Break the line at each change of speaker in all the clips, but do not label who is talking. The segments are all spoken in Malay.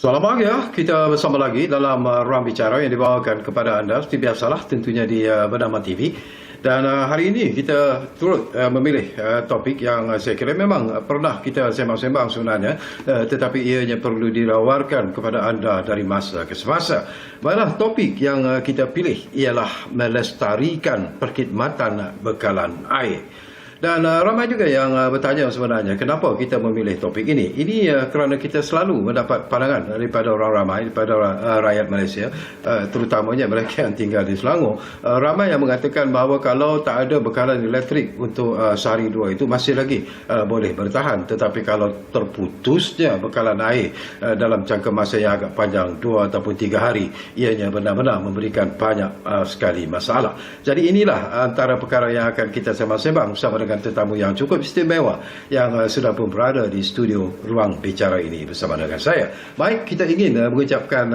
Selamat pagi ya, kita bersama lagi dalam Ruang Bicara yang dibawakan kepada anda seperti biasalah tentunya di Bernama TV. Dan hari ini kita turut memilih topik yang saya kira memang pernah kita sembang-sembang sebenarnya, tetapi ianya perlu dirawarkan kepada anda dari masa ke semasa. Baiklah, topik yang kita pilih ialah melestarikan perkhidmatan bekalan air. Dan ramai juga yang bertanya sebenarnya kenapa kita memilih topik ini. Ini kerana kita selalu mendapat pandangan daripada orang ramai, daripada rakyat Malaysia, terutamanya mereka yang tinggal di Selangor. Ramai yang mengatakan bahawa kalau tak ada bekalan elektrik untuk sehari dua itu masih lagi boleh bertahan. Tetapi kalau terputusnya bekalan air dalam jangka masa yang agak panjang, 2 ataupun 3 hari, ianya benar-benar memberikan banyak sekali masalah. Jadi inilah antara perkara yang akan kita sembang-sembang bersama dengan tetamu yang cukup istimewa yang sudah pun berada di studio Ruang Bicara ini bersama dengan saya. Baik, kita ingin mengucapkan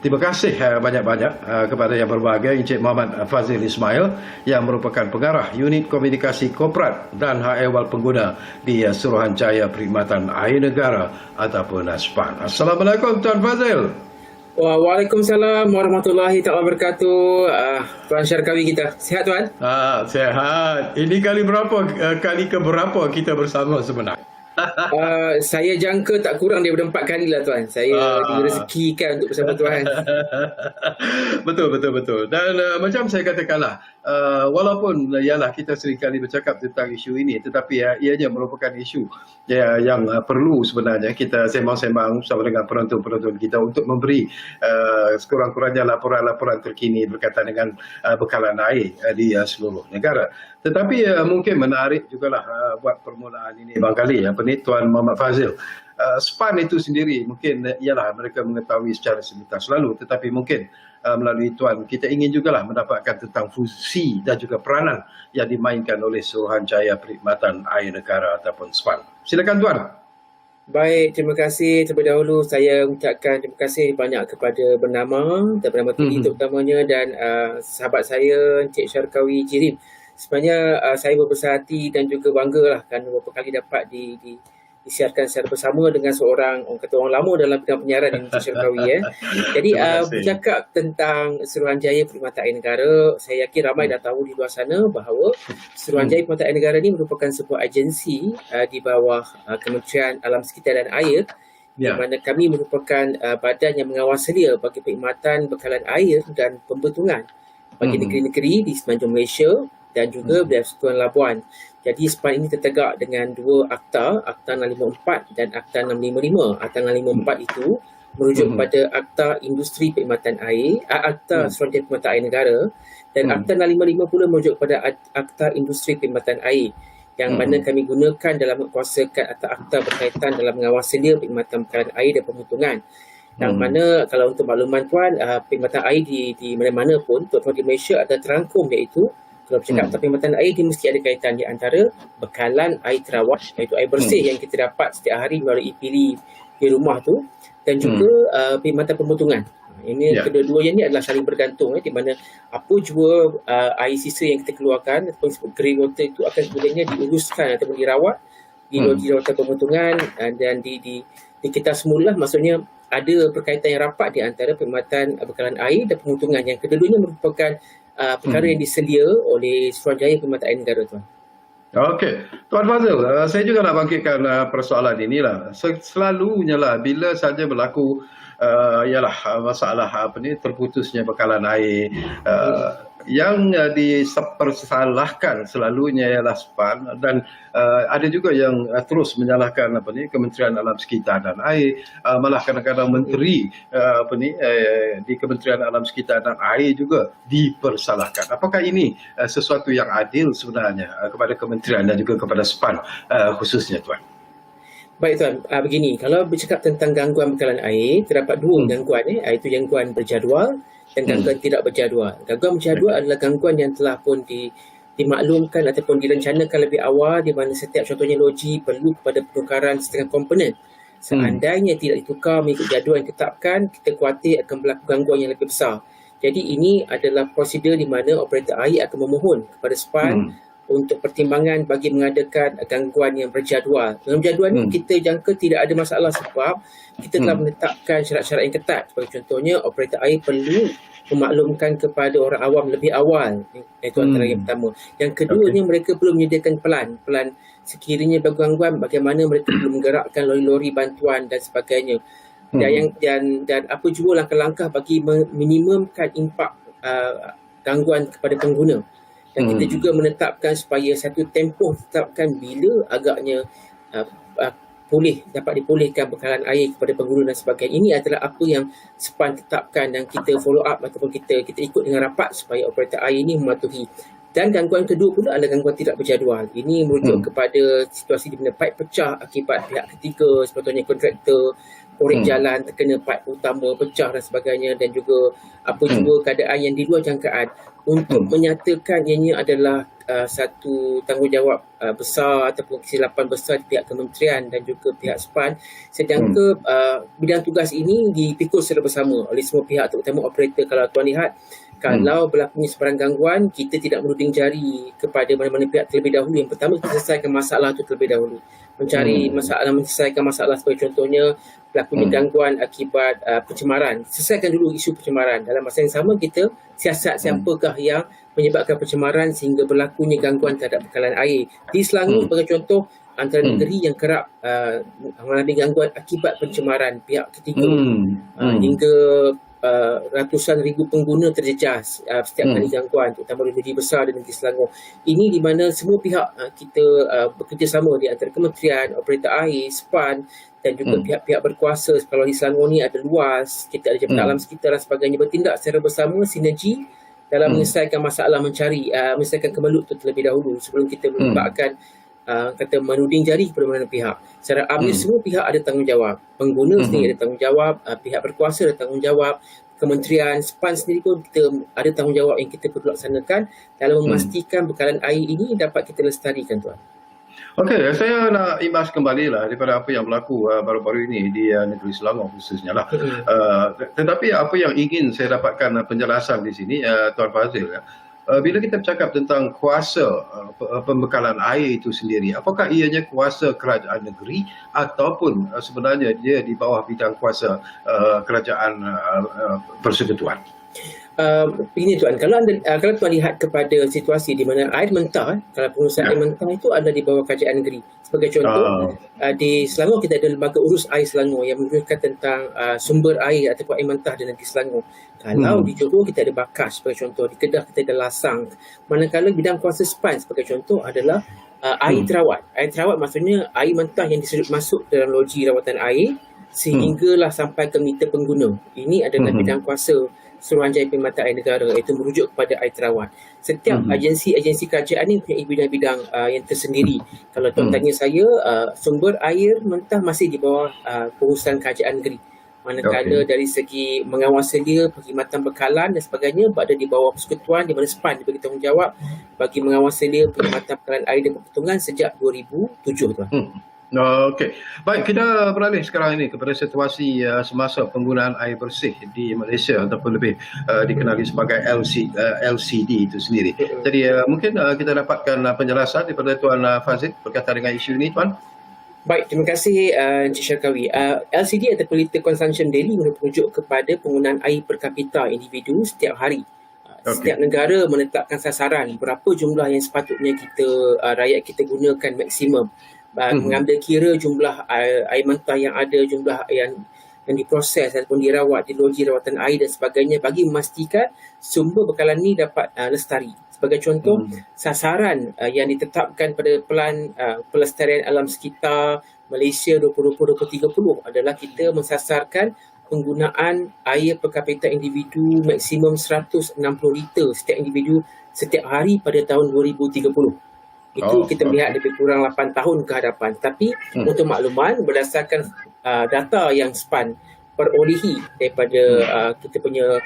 terima kasih banyak-banyak kepada yang berbahagia Encik Muhammad Fazil Ismail yang merupakan pengarah Unit Komunikasi Korporat dan Hak Ehwal Pengguna di Suruhanjaya Perkhidmatan Air Negara ataupun SPAN. Assalamualaikum Tuan Fazil.
Waalaikumsalam warahmatullahi taala wabarakatuh. Tuan Syarkawi kita. Sihat Tuan?
Sihat. Ini kali berapa kali keberapa kita bersama sebenarnya?
Saya jangka tak kurang daripada 4 kali lah Tuan. Saya direzekikan untuk bersama Tuan.
Betul. Dan macam saya katakanlah, walaupun ialah kita seringkali bercakap tentang isu ini, tetapi ianya merupakan isu yang perlu sebenarnya kita sembang-sembang bersama dengan penonton-penonton kita untuk memberi sekurang-kurangnya laporan-laporan terkini berkaitan dengan bekalan air di seluruh negara. Tetapi mungkin menarik jugalah buat permulaan ini barangkali Tuan Muhammad Fazil. SPAN itu sendiri mungkin ialah mereka mengetahui secara sebentar selalu, tetapi mungkin melalui Tuan kita ingin jugalah mendapatkan tentang fungsi dan juga peranan yang dimainkan oleh Suruhanjaya Perkhidmatan Air Negara ataupun SPAN. Silakan Tuan.
Baik, terima kasih. Terlebih dahulu saya ucapkan terima kasih banyak kepada Bernama dan Bernama TV terutamanya dan sahabat saya Encik Syarkawi Jirim. Sebenarnya saya berbesar hati dan juga banggalah kerana beberapa kali dapat disiarkan secara bersama dengan seorang orang lama dalam bidang penyiaran di Indonesia Syarkawi. Jadi bercakap tentang Suruhanjaya Perkhidmatan Air Negara, saya yakin ramai dah tahu di luar sana bahawa Suruhanjaya Perkhidmatan Air Negara ini merupakan sebuah agensi di bawah Kementerian Alam Sekitar dan Air, di mana kami merupakan badan yang mengawal sedia bagi perkhidmatan bekalan air dan pembentungan bagi negeri-negeri di semenanjung Malaysia dan juga di Persekutuan Labuan. Jadi SPAN ini tertegak dengan 2 akta, Akta 654 dan Akta 655. Akta 654 itu merujuk kepada Akta Industri Perkhidmatan Air, Akta Suruhanjaya Perkhidmatan Air Negara, dan Akta 655 pula merujuk kepada Akta Industri Perkhidmatan Air yang mana kami gunakan dalam menguasakan akta berkaitan dalam mengawal sedia perkhidmatan bekalan air dan pembentungan. Yang mana kalau untuk makluman Tuan, perkhidmatan air di mana-mana pun, tuan-tuan di Malaysia ada terangkum iaitu kalau bercakap tentang perkhidmatan air, dia mesti ada kaitan di antara bekalan air terawat, iaitu air bersih yang kita dapat setiap hari melalui pili di rumah tu, dan juga perkhidmatan pembentungan. Ini kedua-duanya ni adalah saling bergantung, di mana apa jua air sisa yang kita keluarkan ataupun disebut grey water itu akan kemudiannya diuruskan ataupun dirawat di rawatan pembentungan dan di kita semula, maksudnya ada perkaitan yang rapat di antara perkhidmatan bekalan air dan pembentungan yang kedua-duanya merupakan perkara yang disedia oleh Suruhanjaya Perkhidmatan Air Negara Tuan.
Okey, Tuan Fazil, saya juga nak bangkitkan persoalan inilah. Selalunya lah bila saja berlaku ialah masalah terputusnya bekalan air, yang dipersalahkan selalunya ialah SPAN dan ada juga yang terus menyalahkan Kementerian Alam Sekitar dan Air, malah kadang-kadang menteri di Kementerian Alam Sekitar dan Air juga dipersalahkan. Apakah ini sesuatu yang adil sebenarnya kepada kementerian dan juga kepada SPAN khususnya Tuan?
Baik Tuan, begini, kalau bercakap tentang gangguan bekalan air, terdapat 2 gangguan, iaitu gangguan berjadual dan gangguan tidak berjadual. Gangguan berjadual adalah gangguan yang telah pun dimaklumkan ataupun direncanakan lebih awal, di mana setiap contohnya loji perlu kepada penukaran setengah komponen. Seandainya tidak ditukar mengikut jadual yang ditetapkan, kita khawatir akan berlaku gangguan yang lebih besar. Jadi ini adalah prosedur di mana operator air akan memohon kepada SPAN untuk pertimbangan bagi mengadakan gangguan yang berjadual. Dalam jadual ni kita jangka tidak ada masalah sebab kita telah menetapkan syarat-syarat yang ketat. Sebagai contohnya, operator air perlu memaklumkan kepada orang awam lebih awal. Itu antara yang pertama. Yang keduanya, mereka perlu menyediakan pelan sekiranya bergangguan, bagaimana mereka perlu menggerakkan lori-lori bantuan dan sebagainya. Dan apa jua langkah-langkah bagi meminimumkan impak gangguan kepada pengguna. Dan kita juga menetapkan supaya satu tempoh tetapkan bila agaknya dapat dipulihkan bekalan air kepada pengguna dan sebagainya. Ini adalah apa yang SPAN tetapkan dan kita follow up ataupun kita ikut dengan rapat supaya operator air ini mematuhi. Dan gangguan kedua pula adalah gangguan tidak berjadual. Ini merujuk kepada situasi di mana pipe pecah akibat pihak ketiga, sepatutnya kontraktor, korek jalan terkena pipe utama pecah dan sebagainya, dan juga apa juga keadaan yang di luar jangkaan untuk menyatakan ianya adalah satu tanggungjawab besar ataupun kesilapan besar di pihak kementerian dan juga pihak SPAN. Sedangkan bidang tugas ini dipikul secara bersama oleh semua pihak, terutama operator. Kalau tuan lihat, kalau berlakunya sebarang gangguan, kita tidak menuding jari kepada mana-mana pihak terlebih dahulu. Yang pertama, kita selesaikan masalah itu terlebih dahulu. Menyelesaikan masalah sebagai contohnya berlakunya gangguan akibat pencemaran. Selesaikan dulu isu pencemaran. Dalam masa yang sama, kita siasat siapakah yang menyebabkan pencemaran sehingga berlakunya gangguan terhadap bekalan air. Di Selangor sebagai contoh, antara negeri yang kerap mengalami gangguan akibat pencemaran pihak ketiga. Hingga ratusan ribu pengguna terjejas setiap kali gangguan, terutama di negeri besar dan negeri Selangor. Ini di mana semua pihak kita bekerjasama di antara kementerian, operator air, SPAN dan juga pihak-pihak berkuasa. Kalau di Selangor ni ada luas, kita ada Jabatan Alam Sekitar dan sebagainya, bertindak secara bersama, sinergi dalam menyelesaikan masalah, menyelesaikan kemelut itu terlebih dahulu sebelum kita melibatkan menuding jari kepada mana pihak. Secara amnya semua pihak ada tanggungjawab. Pengguna sendiri ada tanggungjawab, pihak berkuasa ada tanggungjawab, kementerian, SPAN sendiri pun kita ada tanggungjawab yang kita perlu laksanakan dalam memastikan bekalan air ini dapat kita lestarikan, tuan.
Okey, saya nak imbas kembali lah daripada apa yang berlaku baru-baru ini di negeri Selangor khususnya lah. Tetapi apa yang ingin saya dapatkan penjelasan di sini, Tuan Fazil, bila kita bercakap tentang kuasa pembekalan air itu sendiri, apakah ianya kuasa kerajaan negeri ataupun sebenarnya dia di bawah bidang kuasa kerajaan persekutuan?
Begini tuan, kalau tuan lihat kepada situasi di mana air mentah, kalau pengurusan air mentah itu ada di bawah kerajaan negeri. Sebagai contoh, di Selangor kita ada Lembaga Urus Air Selangor yang menguruskan tentang sumber air ataupun air mentah di negeri Selangor. Kalau di Johor kita ada Bakas sebagai contoh, di Kedah kita ada Lasang. Manakala bidang kuasa SPAN sebagai contoh adalah air terawat. Air terawat maksudnya air mentah yang disedut masuk dalam loji rawatan air sehinggalah sampai ke meter pengguna. Ini adalah bidang kuasa Suruhanjaya Perkhidmatan Air Negara, iaitu merujuk kepada air terawat. Setiap agensi kerajaan ini punya bidang-bidang yang tersendiri. Kalau tuan tanya saya, sumber air mentah masih di bawah pengurusan kerajaan negeri. Manakala dari segi mengawasi dia, perkhidmatan bekalan dan sebagainya berada di bawah persekutuan, di mana SPAN diberi tanggungjawab bagi mengawasi dia perkhidmatan bekalan air dan peruntungan sejak 2007, tuan.
Okey. Baik, kita beralih sekarang ini kepada situasi semasa penggunaan air bersih di Malaysia ataupun lebih dikenali sebagai LCD itu sendiri. Jadi mungkin kita dapatkan penjelasan daripada Tuan Fazil berkaitan dengan isu ini, Tuan.
Baik, terima kasih Encik Syarkawi. LCD atau Liter Consumption Daily merujuk kepada penggunaan air per kapita individu setiap hari. Setiap negara menetapkan sasaran berapa jumlah yang sepatutnya rakyat kita gunakan maksimum. Mengambil kira jumlah air mentah yang ada, jumlah yang diproses ataupun dirawat di loji rawatan air dan sebagainya bagi memastikan sumber bekalan ini dapat lestari. Sebagai contoh, sasaran yang ditetapkan pada Pelan Pelestarian Alam Sekitar Malaysia 2020-2030 adalah kita mensasarkan penggunaan air per kapita individu maksimum 160 liter setiap individu setiap hari pada tahun 2030. Itu kita melihat lebih kurang 8 tahun ke hadapan. Tapi untuk makluman, berdasarkan data yang SPAN perolehi daripada kita punya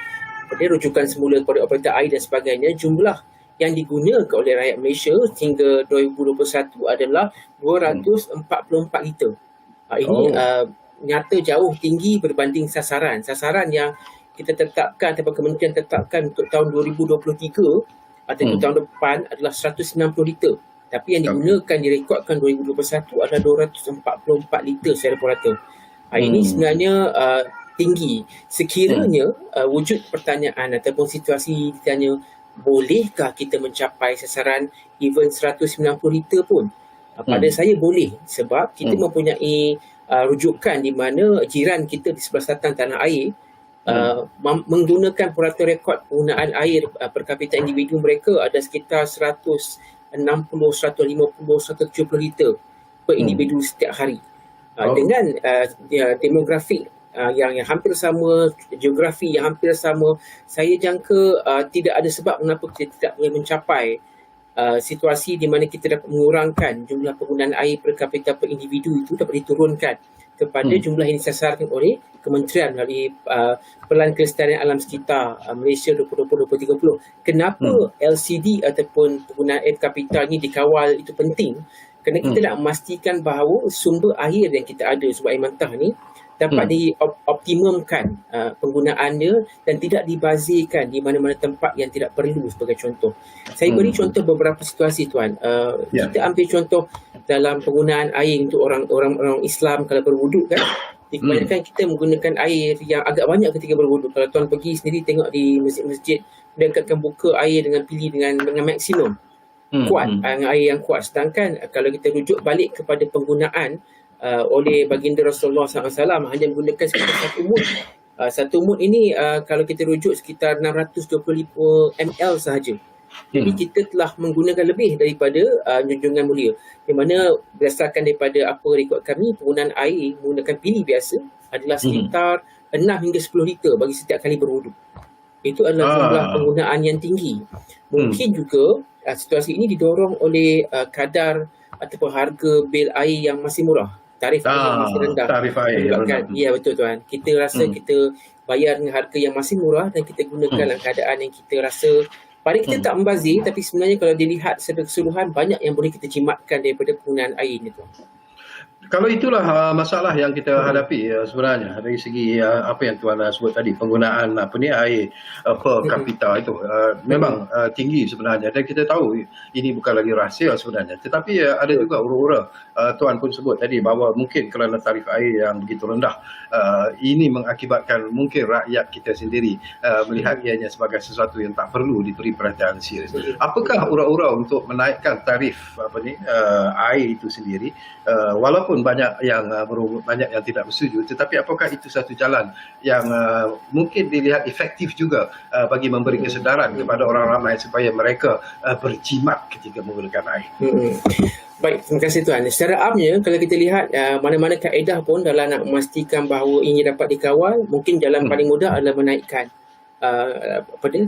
rujukan semula kepada operator air dan sebagainya, jumlah yang digunakan oleh rakyat Malaysia hingga 2021 adalah 244 liter. Ini nyata jauh tinggi berbanding sasaran. Sasaran yang kita tetapkan ataupun kementerian tetapkan untuk tahun 2023 atau tahun depan adalah 190 liter. Tapi yang digunakan, direkodkan 2021 adalah 244 liter secara purata. Ini sebenarnya tinggi. Sekiranya wujud pertanyaan ataupun situasi ditanya, bolehkah kita mencapai sasaran even 190 liter pun? Pada saya boleh, sebab kita mempunyai rujukan di mana jiran kita di sebelah selatan tanah air menggunakan purata rekod penggunaan air per kapita individu mereka ada sekitar 160, 150, 170 liter per individu setiap hari. Dengan demografik yang hampir sama, geografi yang hampir sama, saya jangka tidak ada sebab mengapa kita tidak boleh mencapai situasi di mana kita dapat mengurangkan jumlah penggunaan air per kapita per individu itu dapat diturunkan kepada jumlah yang disasarkan oleh Kementerian melalui Pelan Kelestarian Alam Sekitar Malaysia 2020-2030. Kenapa LCD ataupun penggunaan air per kapita ini dikawal itu penting? Kerana kita nak memastikan bahawa sumber air yang kita ada, sumber air mentah ni, dapat dioptimumkan penggunaannya dan tidak dibazirkan di mana-mana tempat yang tidak perlu, sebagai contoh. Saya beri contoh beberapa situasi, Tuan. Kita ambil contoh dalam penggunaan air untuk orang Islam kalau berwuduk kan. Kebanyakan kita menggunakan air yang agak banyak ketika berwuduk. Kalau Tuan pergi sendiri tengok di masjid-masjid, mereka akan buka air dengan pilih dengan maksimum. Kuat, air yang kuat. Sedangkan kalau kita rujuk balik kepada penggunaan oleh baginda Rasulullah SAW, hanya menggunakan sekitar satu mud. Satu mud ini kalau kita rujuk sekitar 625 ml sahaja. Jadi kita telah menggunakan lebih daripada junjungan mulia. Di mana berdasarkan daripada apa rekod kami, penggunaan air menggunakan pilih biasa adalah sekitar 6 hingga 10 liter bagi setiap kali berwuduk. Itu adalah jumlah penggunaan yang tinggi. Mungkin juga situasi ini didorong oleh kadar ataupun harga bil air yang masih murah. Tarif air yang masih rendah.
Tarif air yang rendah.
Ya, betul, Tuan. Kita rasa kita bayar dengan harga yang masih murah dan kita gunakan dalam keadaan yang kita rasa pada kita tak membazir, tapi sebenarnya kalau dilihat secara keseluruhan, banyak yang boleh kita jimatkan daripada penggunaan air ni, Tuan.
Kalau itulah masalah yang kita hadapi sebenarnya dari segi apa yang Tuan sebut tadi, penggunaan air per kapita itu memang tinggi sebenarnya, dan kita tahu ini bukan lagi rahsia sebenarnya. Tetapi ada juga ura-ura Tuan pun sebut tadi bahawa mungkin kerana tarif air yang begitu rendah, ini mengakibatkan mungkin rakyat kita sendiri melihat ianya sebagai sesuatu yang tak perlu diberi perhatian serius. Apakah ura-ura untuk menaikkan tarif air itu sendiri, walaupun banyak yang tidak bersetuju, tetapi apakah itu satu jalan yang mungkin dilihat efektif juga bagi memberi kesedaran kepada orang ramai supaya mereka berjimat ketika menggunakan air?
Baik, terima kasih, Tuan. Secara amnya, kalau kita lihat mana-mana kaedah pun dalam nak memastikan bahawa ini dapat dikawal, mungkin jalan paling mudah adalah menaikkan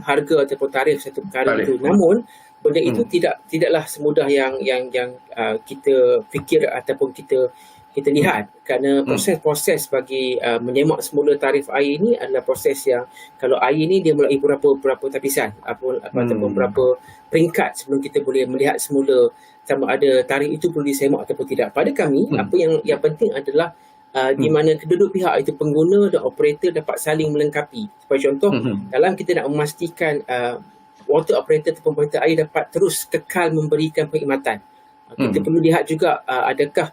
harga ataupun tarif satu perkara itu. Namun benda itu tidaklah semudah yang kita fikir ataupun kita lihat, kerana proses-proses bagi menyemak semula tarif air ini adalah proses yang, kalau air ini dia melalui beberapa tapisan ataupun beberapa peringkat sebelum kita boleh melihat semula sama ada tarif itu perlu disemak ataupun tidak. Pada kami, apa yang penting adalah di mana kedua pihak itu, pengguna dan operator, dapat saling melengkapi. Sebagai contoh, dalam kita nak memastikan water operator ataupun operator air dapat terus kekal memberikan perkhidmatan, kita perlu lihat juga adakah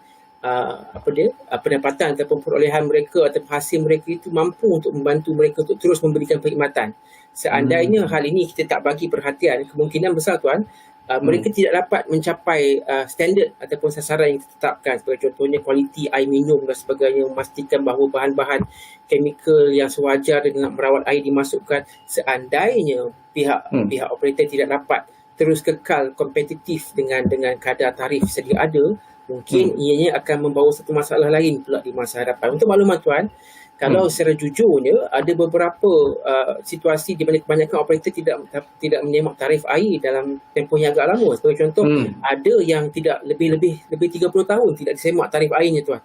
pendapatan ataupun perolehan mereka ataupun hasil mereka itu mampu untuk membantu mereka untuk terus memberikan perkhidmatan. Seandainya hal ini kita tak bagi perhatian, kemungkinan besar, Tuan, mereka tidak dapat mencapai standard ataupun sasaran yang ditetapkan. Sebagai contohnya kualiti air minum dan sebagainya, memastikan bahawa bahan-bahan chemical yang sewajar dengan merawat air dimasukkan. Seandainya pihak operator tidak dapat terus kekal kompetitif dengan kadar tarif sedia ada, mungkin ianya akan membawa satu masalah lain pula di masa hadapan. Untuk maklumat, Tuan, kalau secara jujurnya ada beberapa situasi di mana kebanyakan operator tidak menyemak tarif air dalam tempoh yang agak lama. Sebagai contoh, ada yang tidak lebih 30 tahun tidak disemak tarif airnya, Tuan.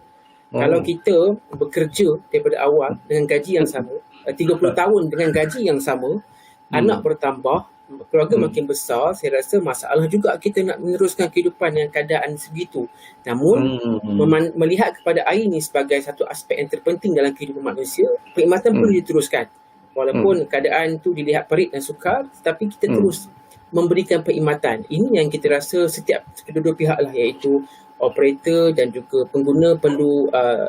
Kalau kita bekerja daripada awal dengan gaji yang sama, 30 tahun dengan gaji yang sama, anak bertambah, keluarga makin besar, saya rasa masalah juga kita nak meneruskan kehidupan yang keadaan segitu. Namun melihat kepada air ini sebagai satu aspek yang terpenting dalam kehidupan manusia, perkhidmatan perlu diteruskan. Walaupun keadaan tu dilihat perit dan sukar, tetapi kita terus memberikan perkhidmatan. Ini yang kita rasa setiap kedua-dua pihak lah, iaitu operator dan juga pengguna perlu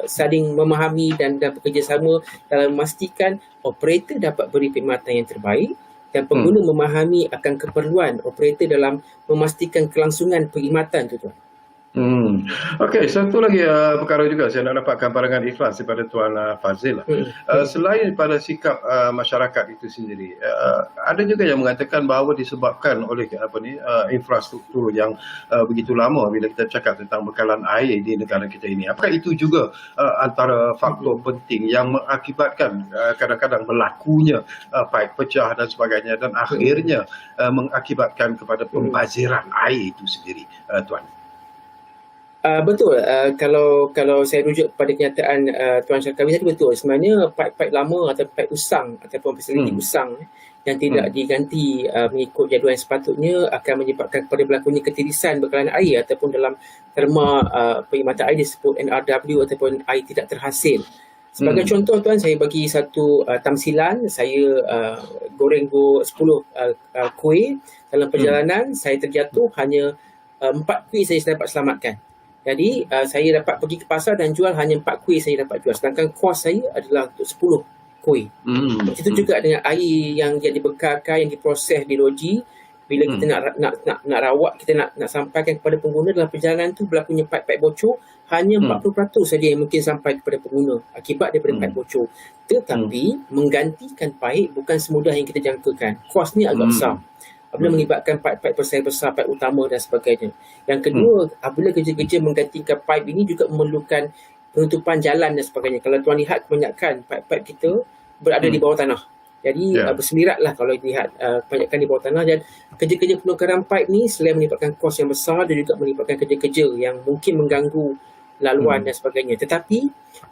saling memahami dan bekerjasama dalam memastikan operator dapat beri perkhidmatan yang terbaik dan pengguna memahami akan keperluan operator dalam memastikan kelangsungan perkhidmatan tu tuan.
Okey, satu lagi perkara juga saya nak dapatkan pandangan ikhlas daripada Tuan Fazil. Selain pada sikap masyarakat itu sendiri, ada juga yang mengatakan bahawa disebabkan oleh infrastruktur yang begitu lama bila kita cakap tentang bekalan air di negara kita ini. Apakah itu juga antara faktor penting yang mengakibatkan kadang-kadang berlakunya paip pecah dan sebagainya dan akhirnya mengakibatkan kepada pembaziran air itu sendiri, Tuan?
Betul. Kalau saya rujuk pada kenyataan Tuan Syarkawi tadi, betul. Sebenarnya paip-paip lama atau paip usang ataupun fasiliti usang yang tidak diganti mengikut jadual yang sepatutnya akan menyebabkan kepada berlakunya ketirisan bekalan air ataupun dalam terma perkhidmatan air disebut NRW ataupun air tidak terhasil. Sebagai contoh tuan, saya bagi satu tamsilan. Saya goreng 10 kuih. Dalam perjalanan saya terjatuh, hanya 4 kuih saya dapat selamatkan. Jadi saya dapat pergi ke pasar dan jual hanya 4 kuih saya dapat jual. Sedangkan kos saya adalah untuk 10 kuih. Begitu juga dengan air yang dibekalkan, yang diproses di loji. Bila kita nak rawat, kita nak sampaikan kepada pengguna dalam perjalanan tu berlakunya paip-paip bocor, hanya 40% saja yang mungkin sampai kepada pengguna akibat daripada paip bocor. Tetapi menggantikan paip bukan semudah yang kita jangkakan. Kos ni agak besar. Apabila melibatkan paip-paip besar, paip utama dan sebagainya. Yang kedua, apabila kerja-kerja menggantikan paip ini juga memerlukan penutupan jalan dan sebagainya. Kalau tuan lihat, kebanyakan paip-paip kita berada di bawah tanah. Jadi bersemiratlah kalau dilihat kebanyakan di bawah tanah. Dan kerja-kerja penukaran paip ni selain melibatkan kos yang besar, dia juga melibatkan kerja-kerja yang mungkin mengganggu laluan dan sebagainya. Tetapi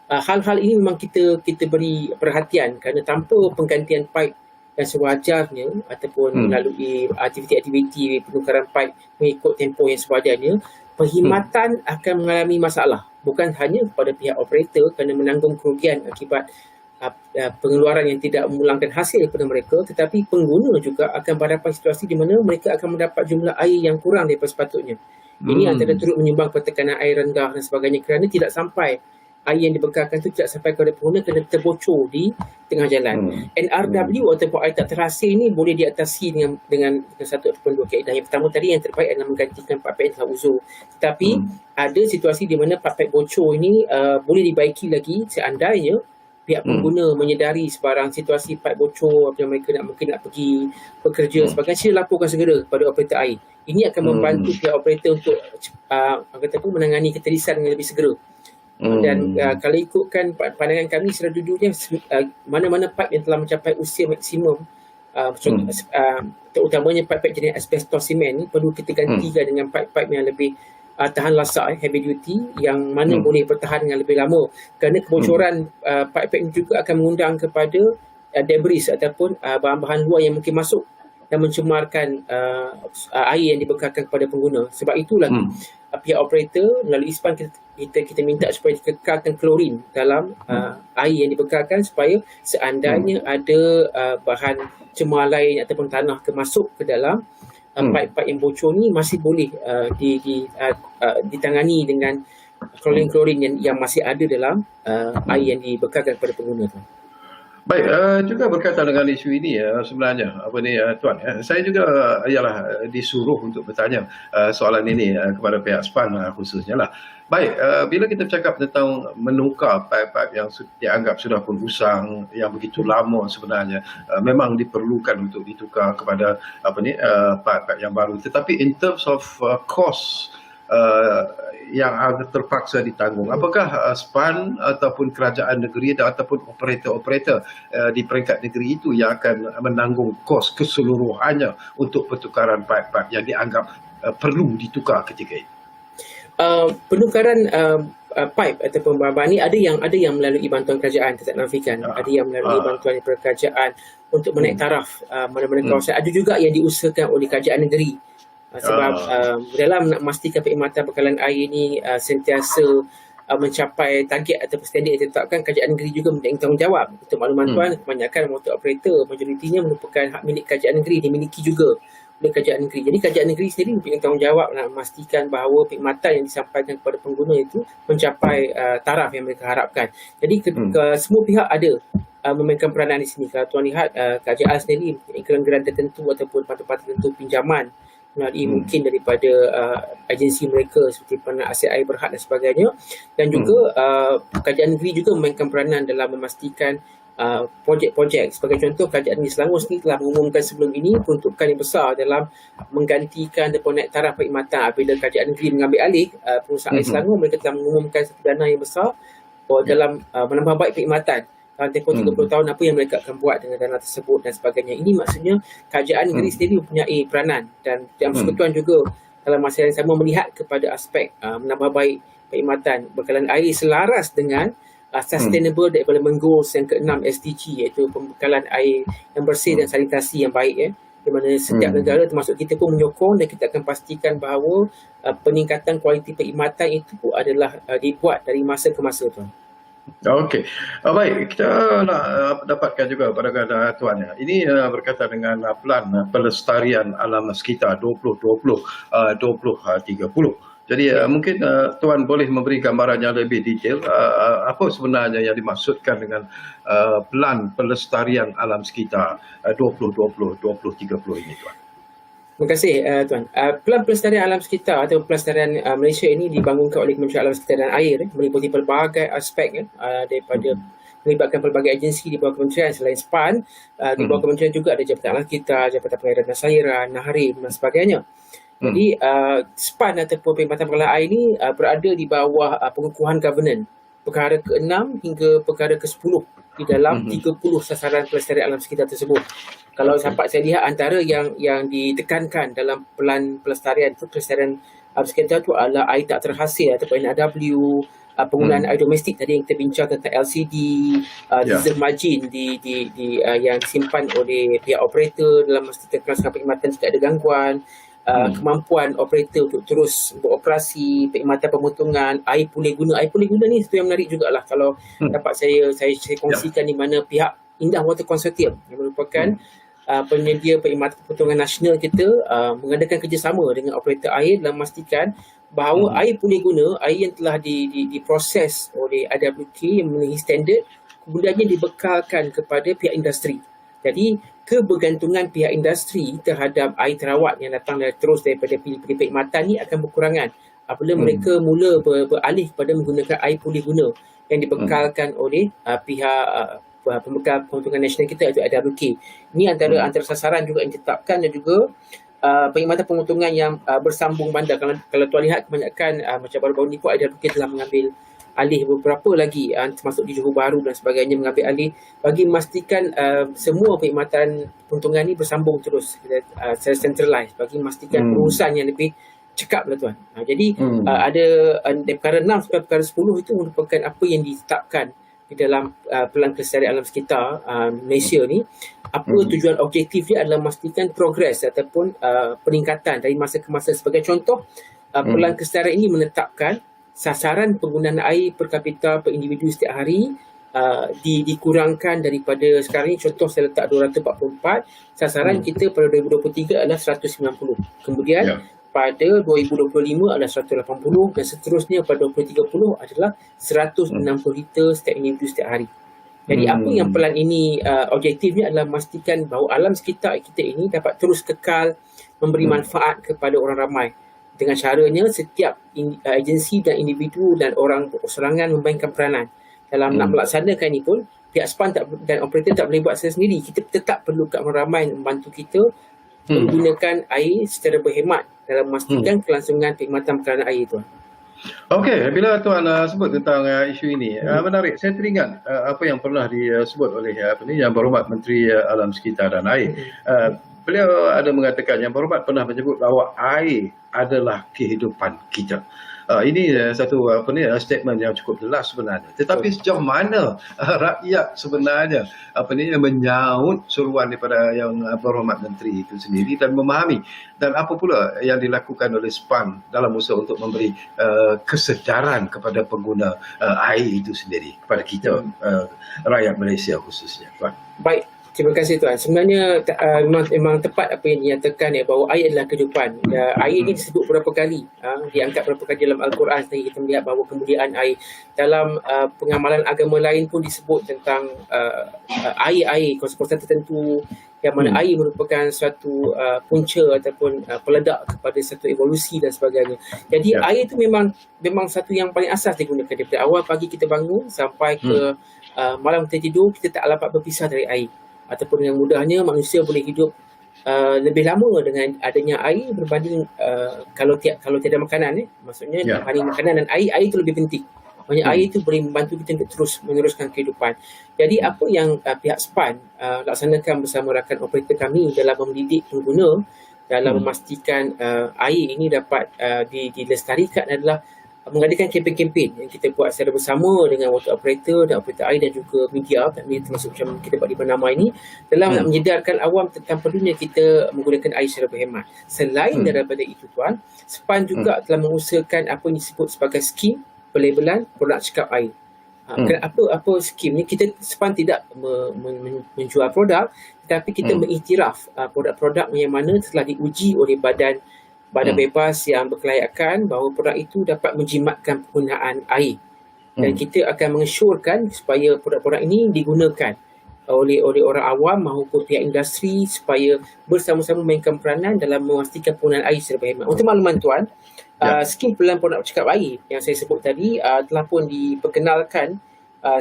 hal-hal ini memang kita beri perhatian, kerana tanpa penggantian paip dan sewajarnya ataupun melalui aktiviti-aktiviti penukaran paip mengikut tempoh yang sewajarnya, perkhidmatan akan mengalami masalah. Bukan hanya kepada pihak operator kerana menanggung kerugian akibat pengeluaran yang tidak memulangkan hasil daripada mereka, tetapi pengguna juga akan berhadapan situasi di mana mereka akan mendapat jumlah air yang kurang daripada sepatutnya. Ini antara turut menyumbang tekanan air rendah dan sebagainya, kerana tidak sampai air yang dibekalkan itu tidak sampai kepada pengguna kerana terbocor di tengah jalan. NRW ataupun air tak terhasil ini boleh diatasi dengan satu ataupun dua kaedah. Yang pertama tadi, yang terbaik adalah menggantikan paip yang telah uzur. Tetapi ada situasi di mana paip bocor ini boleh dibaiki lagi seandainya pihak pengguna menyedari sebarang situasi paip bocor apabila mereka mungkin nak pergi bekerja sebagainya, sila laporkan segera kepada operator air. Ini akan membantu pihak operator untuk menangani ketirisan dengan lebih segera. Dan kalau ikutkan pandangan kami sejujurnya, mana-mana paip yang telah mencapai usia maksimum, terutamanya paip-paip jenis asbestos semen ni, perlu kita gantikan dengan paip-paip yang lebih tahan lasak, heavy duty, yang mana boleh bertahan dengan lebih lama, kerana kebocoran paip-paip ini juga akan mengundang kepada debris ataupun bahan-bahan luar yang mungkin masuk dan mencemarkan air yang dibekalkan kepada pengguna. Sebab itulah pihak operator melalui ISPAN kita minta supaya dikekalkan klorin dalam air yang dibekalkan, supaya seandainya ada bahan cemar lain ataupun tanah masuk ke dalam paip-paip yang bocor ni, masih boleh ditangani dengan klorin yang masih ada dalam air yang dibekalkan kepada pengguna tu.
Baik, juga berkaitan dengan isu ini sebenarnya Tuan, saya juga ialah disuruh untuk bertanya soalan ini kepada pihak SPAN khususnya lah. Baik, bila kita bercakap tentang menukar paip-paip yang dianggap sudah pun usang, yang begitu lama sebenarnya, memang diperlukan untuk ditukar kepada paip-paip yang baru. Tetapi in terms of cost yang terpaksa ditanggung, apakah SPAN ataupun kerajaan negeri ataupun operator-operator di peringkat negeri itu yang akan menanggung kos keseluruhannya untuk pertukaran paip-paip yang dianggap perlu ditukar ketika itu?
Penukaran paip ataupun bahan ni ada yang melalui bantuan kerajaan, tidak nafikan. Ada yang melalui bantuan daripada kerajaan untuk menaik taraf mana-mana kawasan. Ada juga yang diusahakan oleh kerajaan negeri. Sebab dalam nak memastikan perkhidmatan bekalan air ini sentiasa mencapai target atau standard yang ditetapkan, kerajaan negeri juga mempunyai tanggungjawab. Untuk makluman tuan, kebanyakan motor operator majoritinya merupakan hak milik kerajaan negeri, dimiliki juga oleh kerajaan negeri. Jadi kerajaan negeri sendiri mempunyai tanggungjawab nak memastikan bahawa perkhidmatan yang disampaikan kepada pengguna itu mencapai taraf yang mereka harapkan. Jadi semua pihak ada memainkan peranan di sini. Kalau tuan lihat kerajaan sendiri geran-geran tertentu ataupun patut-patut tertentu pinjaman melalui mungkin daripada agensi mereka seperti Pemerintah Aset Air Berhad dan sebagainya, dan juga kerajaan negeri juga memainkan peranan dalam memastikan projek-projek. Sebagai contoh, kerajaan negeri Selangor sendiri telah mengumumkan sebelum ini peruntukan yang besar dalam menggantikan ataupun naik taraf perkhidmatan. Apabila kerajaan negeri mengambil alih perusahaan air Selangor, mereka telah mengumumkan satu dana yang besar dalam menambah baik perkhidmatan dalam tempoh 30 tahun, apa yang mereka akan buat dengan dana tersebut dan sebagainya. Ini maksudnya kerajaan negeri sendiri mempunyai peranan, dan dalam persekutuan juga dalam masa yang sama melihat kepada aspek menambah baik perkhidmatan bekalan air selaras dengan Sustainable Development Goals yang ke-6 SDG, iaitu pembekalan air yang bersih dan sanitasi yang baik, di mana setiap negara termasuk kita pun menyokong, dan kita akan pastikan bahawa peningkatan kualiti perkhidmatan itu adalah dibuat dari masa ke masa, tuan.
Okey, baik, kita nak dapatkan juga pandangan tuan ya. Ini berkaitan dengan plan pelestarian alam sekitar 2020 2030. Jadi mungkin tuan boleh memberi gambaran yang lebih detail apa sebenarnya yang dimaksudkan dengan plan pelestarian alam sekitar 2020 2030 ini, tuan.
Terima kasih, tuan. Pelan pelestarian alam sekitar atau pelestarian Malaysia ini dibangunkan oleh Kementerian Alam Sekitar dan Air, meliputi pelbagai aspek daripada melibatkan pelbagai agensi di bawah kementerian selain SPAN. Di bawah kementerian juga ada Jabatan Alam Sekitar, Jabatan Pengairan dan Sairan, Naharim dan sebagainya. Jadi SPAN ataupun Perkhidmatan Pengelolaan Air ini berada di bawah pengukuhan governance perkara ke-6 hingga perkara ke-10 di dalam 30 sasaran pelestarian alam sekitar tersebut. Kalau dapat saya lihat, antara yang ditekankan dalam pelan pelestarian alam sekitar itu adalah air tak terhasil atau NRW, penggunaan air domestik tadi yang kita bincang tentang LCD, diesel margin yang disimpan oleh pihak operator dalam memastikan kelangsungan perkhidmatan tidak ada gangguan, kemampuan operator untuk terus beroperasi, perkhidmatan pemotongan, air pulih guna. Air pulih guna ni satu yang menarik jugalah kalau dapat saya kongsikan, di mana pihak Indah Water Consortium yang merupakan penyedia perkhidmatan pemotongan nasional kita mengadakan kerjasama dengan operator air dalam memastikan bahawa air pulih guna, air yang telah diproses oleh IWK yang memenuhi standard, kemudiannya dibekalkan kepada pihak industri. Jadi kebergantungan pihak industri terhadap air terawat yang datang terus daripada pilih-pilih perkhidmatan ni akan berkurangan apabila mereka mula beralih kepada menggunakan air pulih guna yang dibekalkan oleh pihak pembekal pemotongan nasional kita, iaitu IWK. Ini antara sasaran juga yang ditetapkan, dan juga perkhidmatan pemotongan yang bersambung bandar. Kalau tuan lihat, kebanyakan macam baru-baru ni pun IWK telah mengambil alih beberapa lagi, termasuk di Johor Bahru dan sebagainya, mengambil alih bagi memastikan semua perkhidmatan pemotongan ni bersambung terus secara centralized, bagi memastikan urusan yang lebih cekap lah, tuan. Jadi ada dari perkara 6 sampai perkara 10 itu merupakan apa yang ditetapkan di dalam pelan pelestarian alam sekitar Malaysia ni. Apa tujuan objektif dia adalah memastikan progres ataupun peningkatan dari masa ke masa. Sebagai contoh, pelan pelestarian ini menetapkan sasaran penggunaan air per kapita per individu setiap hari dikurangkan daripada sekarang ni. Contoh saya letak 244, sasaran kita pada 2023 adalah 190. Kemudian pada 2025 adalah 180, dan seterusnya pada 2030 adalah 160 liter setiap individu setiap hari. Jadi apa yang pelan ini objektifnya adalah memastikan bahawa alam sekitar kita ini dapat terus kekal memberi manfaat kepada orang ramai. Dengan caranya setiap agensi dan individu dan orang perseorangan memainkan peranan dalam nak melaksanakan ini pun. Pihak SPAN dan operator tak boleh buat sendiri. Kita tetap perlu orang ramai membantu kita menggunakan air secara berhemat dalam memastikan kelangsungan perkhidmatan peranan air, tuan.
Okey, bila tuan sebut tentang isu ini, menarik. Saya teringat apa yang pernah disebut oleh Yang Berhormat Menteri Alam Sekitar dan Air. Beliau ada mengatakan, Yang Berhormat pernah menyebut bahawa air adalah kehidupan kita. Ini satu statement yang cukup jelas sebenarnya. Tetapi sejauh mana rakyat sebenarnya menyaut seruan daripada Yang Berhormat Menteri itu sendiri dan memahami, dan apa pula yang dilakukan oleh SPAN dalam usaha untuk memberi kesedaran kepada pengguna air itu sendiri, kepada kita rakyat Malaysia khususnya, tuan.
Baik. Terima kasih Tuan. Sebenarnya memang tepat apa yang dinyatakan bahawa air adalah kehidupan. Air ini disebut berapa kali, diangkat berapa kali dalam Al-Quran. Kita melihat bahawa kemuliaan air. Dalam pengamalan agama lain pun disebut tentang air-air, konsep-konsep tertentu yang mana air merupakan suatu punca ataupun peledak kepada satu evolusi dan sebagainya. Jadi air itu memang satu yang paling asas digunakan daripada awal pagi kita bangun sampai ke malam kita tidur, kita tak dapat berpisah dari air. Ataupun dengan mudahnya manusia boleh hidup lebih lama dengan adanya air berbanding kalau tiada makanan. Maksudnya dibanding makanan dan air itu lebih penting. Maksudnya air itu boleh membantu kita untuk terus meneruskan kehidupan. Jadi apa yang pihak SPAN laksanakan bersama rakan operator kami dalam mendidik pengguna dalam memastikan air ini dapat dilestarikan adalah mengadakan kempen-kempen yang kita buat secara bersama dengan water operator dan operator air dan juga media termasuk macam kita buat di Bernama ini dalam nak menyedarkan awam tentang perlunya kita menggunakan air secara berhemat. Selain daripada itu Tuan, SPAN juga telah mengusahakan apa yang disebut sebagai skim pelabelan produk cekap air. Apa skim ni? Kita SPAN tidak menjual produk, tetapi kita mengiktiraf produk-produk yang mana telah diuji oleh badan bebas yang berkelayakan bahawa produk itu dapat menjimatkan penggunaan air. Dan kita akan mengesyorkan supaya produk-produk ini digunakan oleh orang awam maupun pihak industri supaya bersama-sama mainkan peranan dalam memastikan penggunaan air secara berhemat. Untuk makluman Tuan, skim pelabelan produk cekap air yang saya sebut tadi telah pun diperkenalkan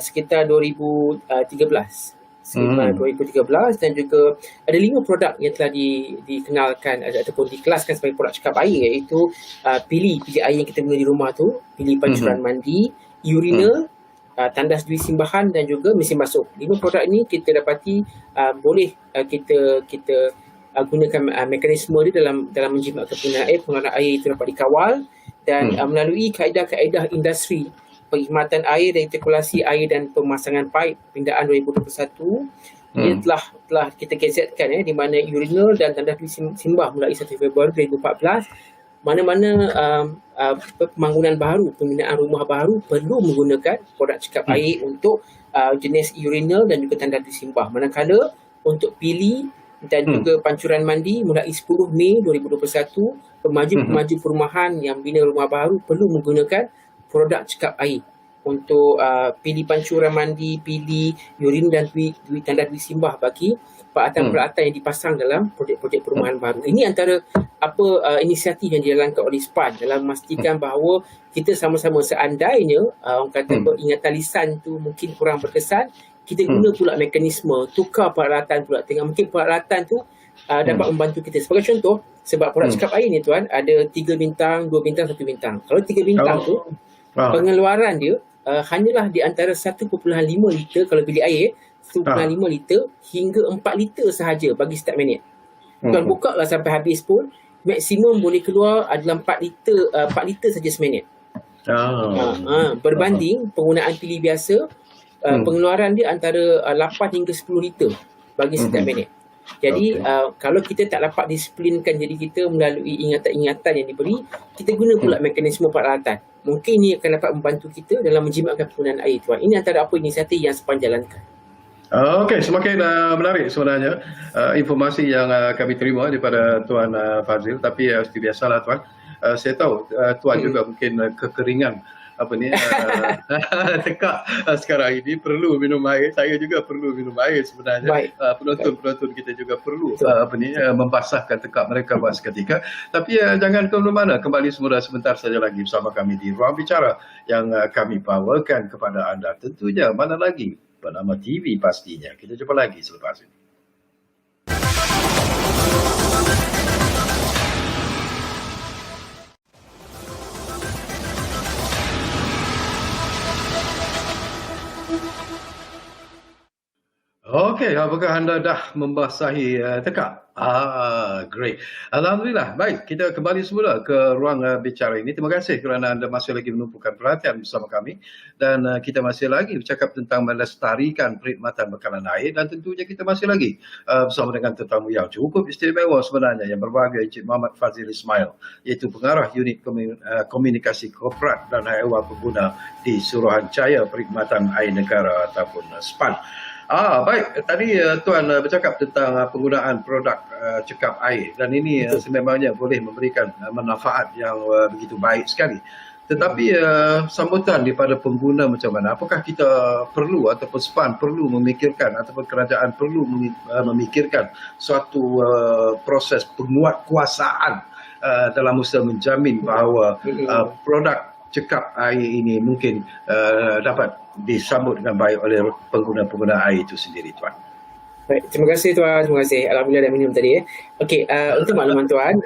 sekitar 2013. Sekitar 2013 dan juga ada 5 produk yang telah dikenalkan ataupun dikelaskan sebagai produk cekap air, iaitu pilih air yang kita guna di rumah tu, pilih pancuran mandi, urinal, tandas duit simbahan dan juga mesin basuh. 5 produk ini kita dapati boleh kita gunakan mekanisme dia dalam menjimatkan penggunaan air. Penggunaan air itu dapat dikawal dan melalui kaedah-kaedah industri perkhidmatan air dan sirkulasi air dan pemasangan paip pindaan 2021 ia telah kita gazetkan di mana urinal dan tandas duit simbah mulai 1 Februari 2014 mana-mana pembangunan baru, pembinaan rumah baru perlu menggunakan produk cekap air untuk jenis urinal dan juga tandas duit simbah. Manakala untuk pilih dan juga pancuran mandi mulai 10 Mei 2021 pemaju perumahan yang bina rumah baru perlu menggunakan produk cekap air untuk pilih pancuran mandi, pilih urin dan tandas duit simbah bagi peralatan-peralatan yang dipasang dalam projek-projek perumahan baru. Ini antara inisiatif yang dijalankan oleh SPAN dalam memastikan bahawa kita sama-sama seandainya orang kata ingatan lisan tu mungkin kurang berkesan, kita guna pula mekanisme tukar peralatan pula. Tengok mungkin peralatan tu dapat membantu kita. Sebagai contoh, sebab produk cekap air ni Tuan ada 3 bintang, 2 bintang, 1 bintang. Kalau 3 bintang tu pengeluaran dia hanyalah di antara 1.5 liter kalau bilik air 1.5 liter hingga 4 liter sahaja bagi setiap minit. Tuan buka lah sampai habis pun maksimum boleh keluar adalah 4 liter saja seminit. Berbanding penggunaan pilih biasa pengeluaran dia antara 8 hingga 10 liter bagi setiap minit. Jadi kalau kita tak dapat disiplinkan diri kita melalui ingatan-ingatan yang diberi, kita guna pula mekanisme peralatan. Mungkin ini akan dapat membantu kita dalam menjimatkan penggunaan air Tuan. Ini antara apa inisiatif yang SPAN jalankan.
Okey, semakin menarik sebenarnya informasi yang kami terima daripada Tuan Fazil. Tapi seperti biasalah Tuan, saya tahu Tuan juga mungkin kekeringan tekak sekarang ini perlu minum air. Saya juga perlu minum air sebenarnya. Penonton kita juga perlu membasahkan tekak mereka buat seketika. Tapi jangan ke mana-mana, kembali semula sebentar saja lagi bersama kami di Ruang Bicara yang kami bawakan kepada anda. Tentunya mana lagi Bernama TV pastinya. Kita jumpa lagi selepas ini. Okey, apakah anda dah membasahi tekak? Great. Alhamdulillah. Baik, kita kembali semula ke ruang bicara ini. Terima kasih kerana anda masih lagi menumpukan perhatian bersama kami. Dan kita masih lagi bercakap tentang melestarikan perkhidmatan bekalan air. Dan tentunya kita masih lagi bersama dengan tetamu yang cukup istimewa sebenarnya yang berbahagia, Encik Muhammad Fazil Ismail, iaitu pengarah unit komunikasi korporat dan haiwan pengguna di Suruhanjaya Perkhidmatan Air Negara ataupun SPAN. Baik. Tadi Tuan bercakap tentang penggunaan produk cekap air dan ini
Betul.
sememangnya boleh memberikan manfaat yang begitu baik sekali. Tetapi
Mm-mm.
sambutan daripada pengguna macam mana? Apakah kita perlu ataupun SPAN perlu memikirkan ataupun kerajaan perlu memikirkan suatu proses penguatkuasaan dalam usaha menjamin bahawa
Mm-mm.
produk cekap air ini mungkin dapat disambut dengan baik oleh pengguna-pengguna air itu sendiri, Tuan.
Baik, terima kasih Tuan, terima kasih. Alhamdulillah dah minum tadi. Okey, untuk makluman Tuan,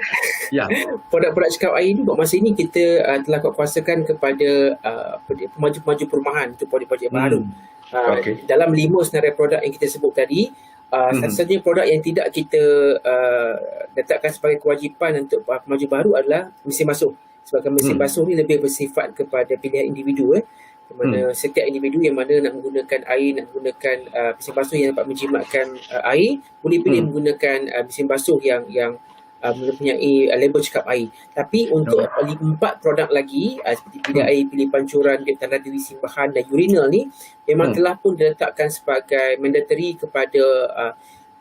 Ya.
produk-produk cekap air ni buat masa ini kita telah kuasakan kepada pemaju-pemaju perumahan untuk projek-projek baru.
Okey.
Dalam 5 senarai produk yang kita sebut tadi, satu-satunya produk yang tidak kita letakkan sebagai kewajipan untuk pemaju baru adalah mesin basuh. Sebab mesin basuh ni lebih bersifat kepada pilihan individu, di mana setiap individu yang mana nak menggunakan air, nak menggunakan mesin basuh yang dapat menjimatkan air, boleh pilih menggunakan mesin basuh yang mempunyai label cekap air. Tapi untuk 4 produk lagi seperti bilik air, bilik pancuran, bilik tanah diri simbahan dan urinal ni memang telah pun diletakkan sebagai mandatory kepada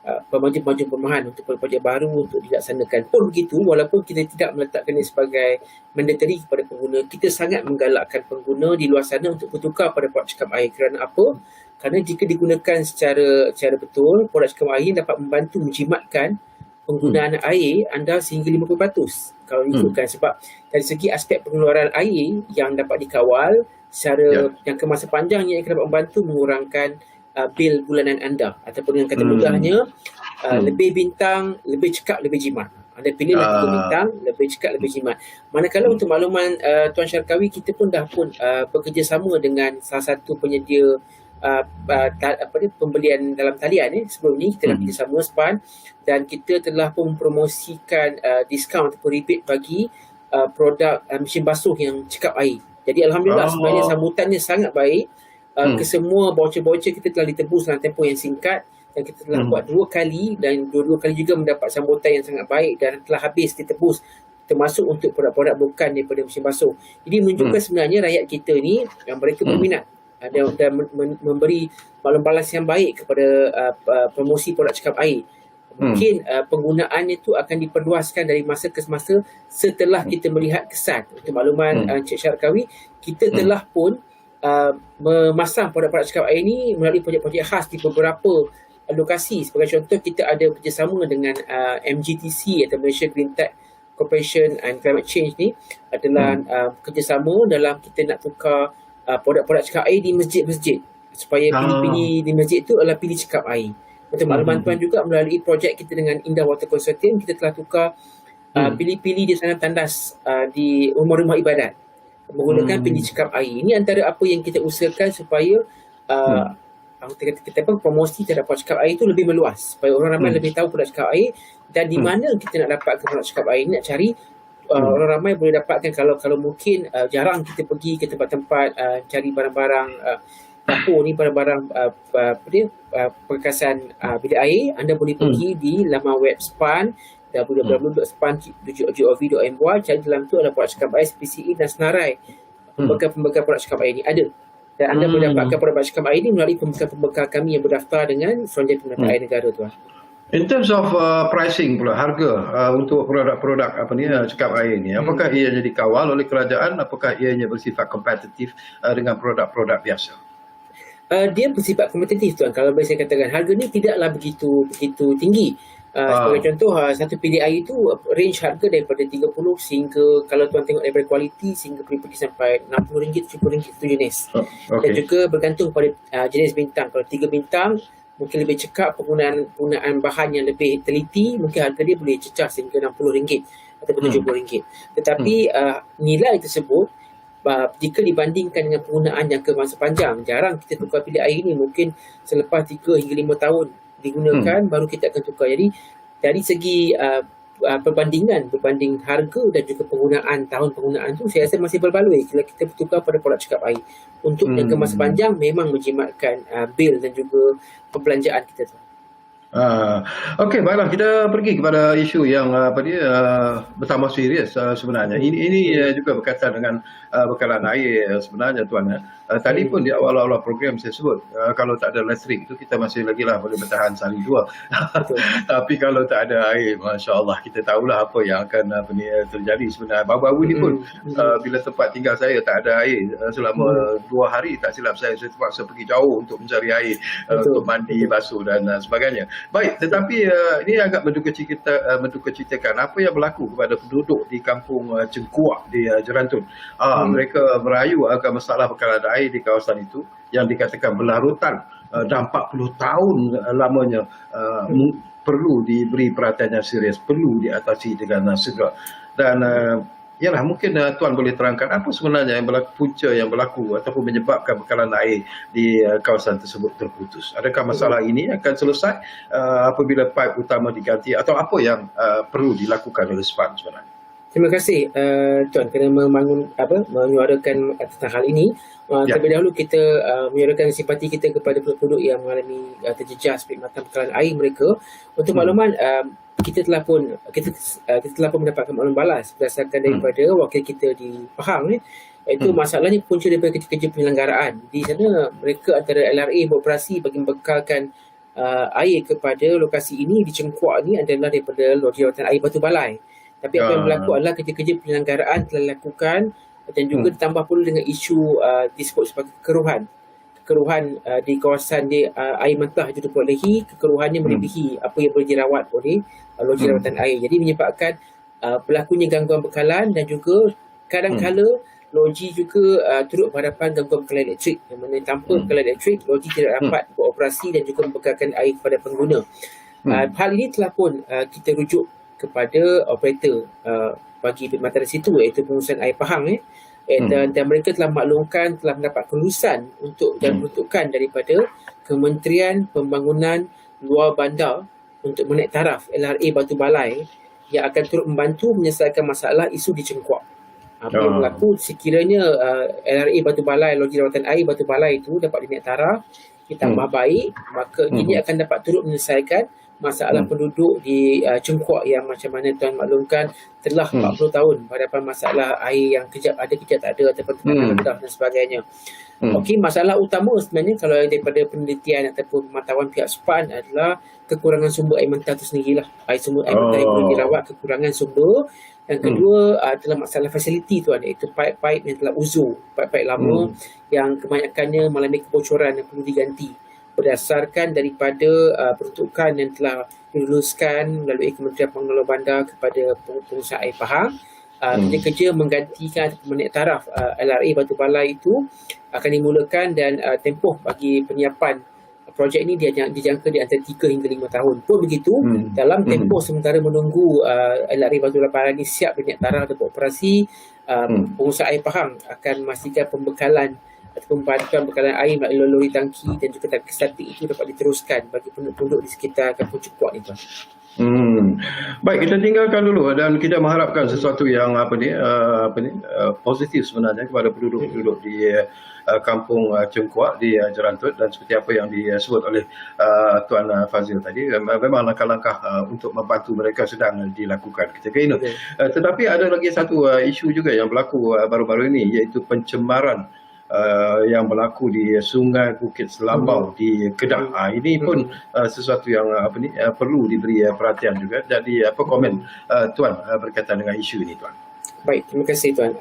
pemaju-pemaju perumahan untuk projek baru untuk dilaksanakan. Pun begitu, walaupun kita tidak meletakkan ini sebagai mandatory kepada pengguna, kita sangat menggalakkan pengguna di luar sana untuk bertukar pada produk cekap air. Kerana apa? Kerana jika digunakan secara betul, produk cekap air dapat membantu menjimatkan penggunaan air anda sehingga 50% kalau ikutkan. Sebab dari segi aspek pengeluaran air yang dapat dikawal secara jangka masa panjang, yang akan dapat membantu mengurangkan bil bulanan anda, ataupun dengan kata mudahnya lebih bintang, lebih cekap, lebih jimat. Anda pilihlah 3 bintang, lebih cekap, lebih jimat. Manakala untuk makluman Tuan Syarkawi, kita pun dah bekerjasama dengan salah satu penyedia pembelian dalam talian. Sebelum ni kita dah bekerjasama SPAN, dan kita telah pun mempromosikan diskaun ataupun rebate bagi produk mesin basuh yang cekap air. Jadi Alhamdulillah sebenarnya sambutannya sangat baik. Kesemua voucher-voucher kita telah ditebus dalam tempoh yang singkat, dan kita telah buat 2 kali, dan dua-dua kali juga mendapat sambutan yang sangat baik dan telah habis ditebus, termasuk untuk produk-produk bukan daripada mesin basuh. Jadi menunjukkan sebenarnya rakyat kita ni yang mereka berminat dan memberi maklum balas yang baik kepada promosi produk cekap air. Mungkin penggunaan itu akan diperluaskan dari masa ke masa setelah kita melihat kesan. Untuk makluman Encik Syarkawi, kita telah pun memasang produk-produk cekap air ini melalui projek-projek khas di beberapa lokasi. Sebagai contoh, kita ada kerjasama dengan MGTC atau Malaysia Green Tech Corporation and Climate Change ni adalah kerjasama dalam kita nak tukar produk-produk cekap air di masjid-masjid, supaya pilih-pilih di masjid itu adalah pilih cekap air. Untuk makluman Tuan juga, melalui projek kita dengan Indah Water Consortium, kita telah tukar pilih-pilih di tanam tandas di rumah-rumah ibadat menggunakan pilih cekap air. Ini antara apa yang kita usahakan supaya kita promosi terhadap produk cekap air itu lebih meluas, supaya orang ramai lebih tahu produk cekap air, dan di mana kita nak dapatkan produk cekap air ini, nak cari orang ramai boleh dapatkan. Kalau mungkin jarang kita pergi ke tempat-tempat cari barang-barang dapur ni, barang-barang perkasan bilik air, anda boleh pergi di laman web SPAN, www.span.gov.my. Cari dalam tu ada produk cekap air PCE dan senarai pembekal produk cekap air ni ada, dan anda boleh dapatkan produk cekap air ni melalui pembekal kami yang berdaftar dengan Suruhanjaya Pengelolaan Air Negara, Tuan.
In terms of pricing pula, harga untuk produk-produk cekap air ni, apakah ianya dikawal oleh kerajaan, apakah ianya bersifat kompetitif dengan produk-produk biasa?
Dia bersifat kompetitif, Tuan. Kalau boleh saya katakan, harga ni tidaklah begitu tinggi. Sebagai contoh, satu bilik air itu range harga daripada 30 sehingga, kalau Tuan tengok daripada kualiti, sehingga boleh pergi sampai RM60, RM70 itu jenis. Dan juga bergantung pada jenis bintang. Kalau 3 bintang mungkin lebih cekap, penggunaan bahan yang lebih teliti, mungkin harga dia boleh cecah sehingga RM60 atau RM70. Tetapi nilai tersebut, jika dibandingkan dengan penggunaan jangka masa panjang, jarang kita tukar bilik air ni. Mungkin selepas 3 hingga 5 tahun digunakan baru kita akan tukar. Jadi dari segi berbanding harga dan juga penggunaan, tahun penggunaan tu, saya rasa masih berbaloi kalau kita bertukar pada produk cekap air. Untuk jangka masa panjang memang menjimatkan bil dan juga perbelanjaan kita tu.
Okey, baiklah kita pergi kepada isu yang apa dia bertambah serius sebenarnya. Ini
Hmm.
juga berkaitan dengan bekalan air sebenarnya tuan. Tadi pun
Hmm.
di awal-awal program saya sebut kalau tak ada listrik itu kita masih lagi lah boleh bertahan sehari dua.
Betul.
Tapi kalau tak ada air, masya-Allah kita tahulah apa yang akan terjadi sebenarnya. Baru-baru ni pun
Hmm. Hmm.
bila tempat tinggal saya tak ada air
Hmm.
selama 2 hari tak silap saya terpaksa pergi jauh untuk mencari air untuk
Betul.
mandi,
Betul.
basuh dan sebagainya. Baik, tetapi ini agak menduka citakan apa yang berlaku kepada penduduk di kampung Cengkuak di Jerantun.
Hmm.
Mereka merayu akan masalah bekalan air di kawasan itu yang dikatakan berlarutan dah 40 tahun lamanya,
Hmm.
perlu diberi perhatian yang serius, perlu diatasi dengan segera. Dan yalah, mungkin Tuan boleh terangkan apa sebenarnya yang punca yang berlaku ataupun menyebabkan bekalan air di kawasan tersebut terputus. Adakah masalah
Hmm.
ini akan selesai apabila paip utama diganti atau apa yang perlu dilakukan oleh SPAN sebenarnya?
Terima kasih Tuan kerana menyuarakan tentang hal ini.
Ya.
Terlebih dahulu kita menyuarakan simpati kita kepada penduduk yang mengalami terjejas perkhidmatan bekalan air mereka. Untuk makluman, kita telah pun mendapatkan makluman balas berdasarkan daripada wakil kita di Pahang iaitu masalahnya punca daripada kerja-kerja penyelenggaraan. Di sana mereka antara LRA beroperasi bagi membekalkan air kepada lokasi ini di Cengkuak ni adalah daripada Loji Rawatan Air Batu Balai. Tapi apa yang berlaku adalah kerja-kerja penyelenggaraan telah dilakukan dan juga ditambah pula dengan isu disebut sebagai kekeruhan di kawasan air mentah itu diperolehi, kekeruhannya melebihi apa yang boleh dirawat oleh Loji Rawatan Air. Jadi menyebabkan berlakunya gangguan bekalan dan juga kadang-kala Loji juga turut berhadapan gangguan bekalan elektrik, yang mana tanpa bekalan elektrik Loji tidak dapat beroperasi dan juga membekalkan air kepada pengguna. Hal ini telah pun kita rujuk kepada operator bagi perkhidmatan di situ iaitu Pengurusan Air Pahang dan mereka telah maklumkan telah mendapat kelulusan dan peruntukan daripada Kementerian Pembangunan Luar Bandar untuk menaik taraf LRA Batu Balai yang akan turut membantu menyelesaikan masalah isu di Cengkuak. Apa yang berlaku sekiranya LRA Batu Balai, Loji Rawatan Air Batu Balai itu dapat dinaik taraf ditambah baik, maka ini akan dapat turut menyelesaikan masalah penduduk di Cengkuak yang macam mana Tuan maklumkan telah 40 tahun berhadapan masalah air yang kejap ada kejap tak ada ataupun tempat rendah dan sebagainya. Okey, masalah utama sebenarnya kalau daripada penelitian ataupun pemantauan pihak SPAN adalah kekurangan sumber air mentah itu sendirilah. Sumber air mentah yang perlu dirawat, kekurangan sumber. Yang kedua adalah masalah fasiliti tuan, iaitu pipe-pipe yang telah uzur, pipe-pipe lama yang kebanyakannya mengalami kebocoran yang perlu diganti berdasarkan daripada peruntukan yang telah diluluskan melalui Kementerian Pengelolaan Bandar kepada Pengurusan Air Pahang. Kerja-kerja menggantikan ataupun menaik taraf LRA Batu Balai itu akan dimulakan dan tempoh bagi penyiapan projek ini dijangka di antara 3 hingga 5 tahun. Pun begitu, dalam tempoh sementara menunggu LRA Batu Balai ini siap dinaik taraf atau beroperasi, Pengurusan Air Pahang akan memastikan pembekalan ataupun bantuan bekalan air melalui lori tangki dan juga tangki statik itu dapat diteruskan bagi penduduk di sekitar kampung Cengkuak ni tuan.
Baik, kita tinggalkan dulu dan kita mengharapkan sesuatu yang positif sebenarnya kepada penduduk-penduduk di kampung Cengkuak di Jerantut, dan seperti apa yang disebut oleh Tuan Fazil tadi, memang langkah-langkah untuk membantu mereka sedang dilakukan ketika ini. Tetapi ada lagi satu isu juga yang berlaku baru-baru ini, iaitu pencemaran yang berlaku di Sungai Bukit Selambau di Kedah. Ini pun sesuatu yang perlu diberi perhatian juga. Jadi apa komen Tuan berkaitan dengan isu ini Tuan?
Baik, terima kasih Tuan.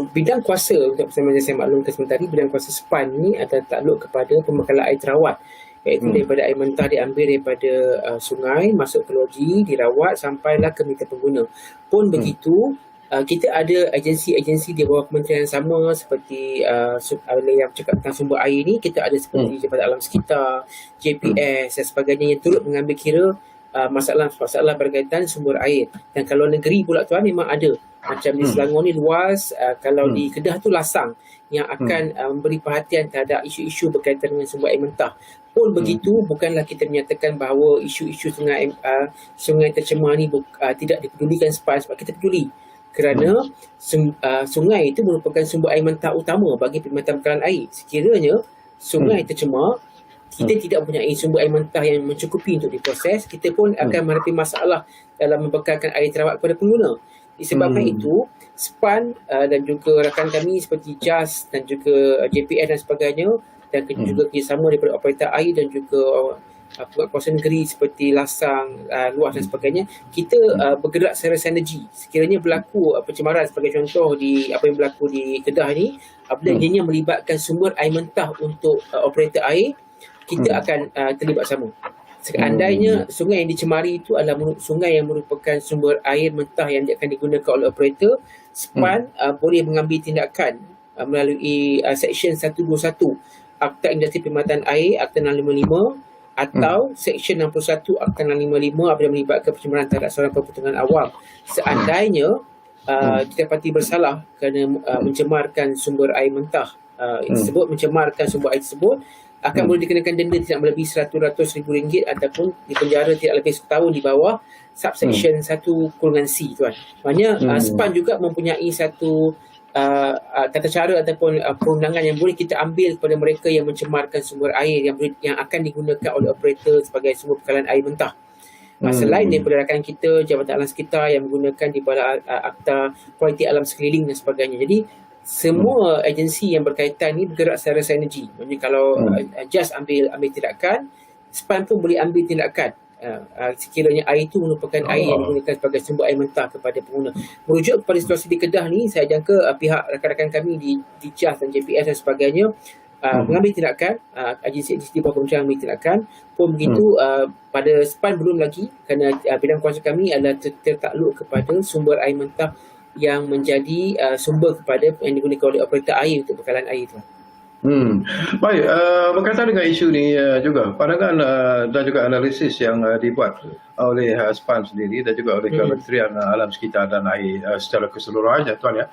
Bidang kuasa untuk saya maklumkan sebentar ini, bidang kuasa SPAN ni adalah takluk kepada pembekalan air terawat, iaitu daripada air mentah diambil daripada sungai, masuk ke loji, dirawat sampailah ke meter pengguna. Pun begitu, kita ada agensi-agensi di bawah kementerian yang sama seperti yang bercakap tentang sumber air ni, kita ada seperti Jabatan Alam Sekitar, JPS dan sebagainya yang turut mengambil kira masalah-masalah berkaitan sumber air. Dan kalau negeri pula Tuan memang ada. Macam di Selangor ni luas, kalau di Kedah tu Lasang yang akan memberi perhatian terhadap isu-isu berkaitan dengan sumber air mentah. Pun begitu, bukanlah kita menyatakan bahawa isu-isu sungai tercemar ni tidak dipedulikan SPAN, sebab kita peduli. Kerana sungai itu merupakan sumber air mentah utama bagi perkhidmatan bekalan air. Sekiranya sungai tercemar, kita tidak mempunyai sumber air mentah yang mencukupi untuk diproses, kita pun akan menghadapi masalah dalam membekalkan air terawat kepada pengguna. Disebabkan itu, SPAN dan juga rakan kami seperti JAS dan juga JPN dan sebagainya, dan juga kerjasama daripada operator air dan juga kawasan negeri seperti Lasang, Luas dan sebagainya, kita bergerak secara sinergi. Sekiranya berlaku pencemaran sebagai contoh di apa yang berlaku di Kedah ni, apabila ianya melibatkan sumber air mentah untuk operator air, kita akan terlibat sama. Seandainya sungai yang dicemari itu adalah sungai yang merupakan sumber air mentah yang akan digunakan oleh operator, SPAN boleh mengambil tindakan melalui Seksyen 121 Akta Industri Perkhidmatan Air Akta 655 atau Seksyen 61 Akta 655 apabila melibatkan pencemaran terhadap saluran pertukangan awam. Seandainya didapati bersalah kerana mencemarkan sumber air mentah tersebut, mencemarkan sumber air tersebut, akan boleh dikenakan denda tidak melebihi RM100,000 ataupun dipenjara tidak lebih setahun di bawah subsection 1/C, tuan. Maknanya SPAN juga mempunyai satu tata cara ataupun perundangan yang boleh kita ambil kepada mereka yang mencemarkan sumber air yang akan digunakan oleh operator sebagai sumber bekalan air mentah. Selain daripada rakan kita, Jabatan Alam Sekitar yang menggunakan di bawah Akta Kualiti Alam Sekeliling dan sebagainya. Jadi semua agensi yang berkaitan ni bergerak secara sinergi. Maksudnya kalau JAS ambil tindakan, SPAN pun boleh ambil tindakan sekiranya air itu merupakan air yang digunakan sebagai sumber air mentah kepada pengguna. Merujuk kepada situasi di Kedah ni, saya jangka pihak rakan-rakan kami di JAS dan JPS dan sebagainya mengambil tindakan, agensi di bawah kementerian mengambil tindakan. Pun begitu, pada SPAN belum lagi, kerana bidang kuasa kami adalah tertakluk kepada sumber air mentah yang menjadi sumber kepada yang digunakan oleh operator air untuk bekalan air itu.
Baik, berkaitan dengan isu ni juga, pandangan dan juga analisis yang dibuat oleh SPAN sendiri dan juga oleh Kementerian Alam Sekitar dan Air secara keseluruhannya, tuan ya.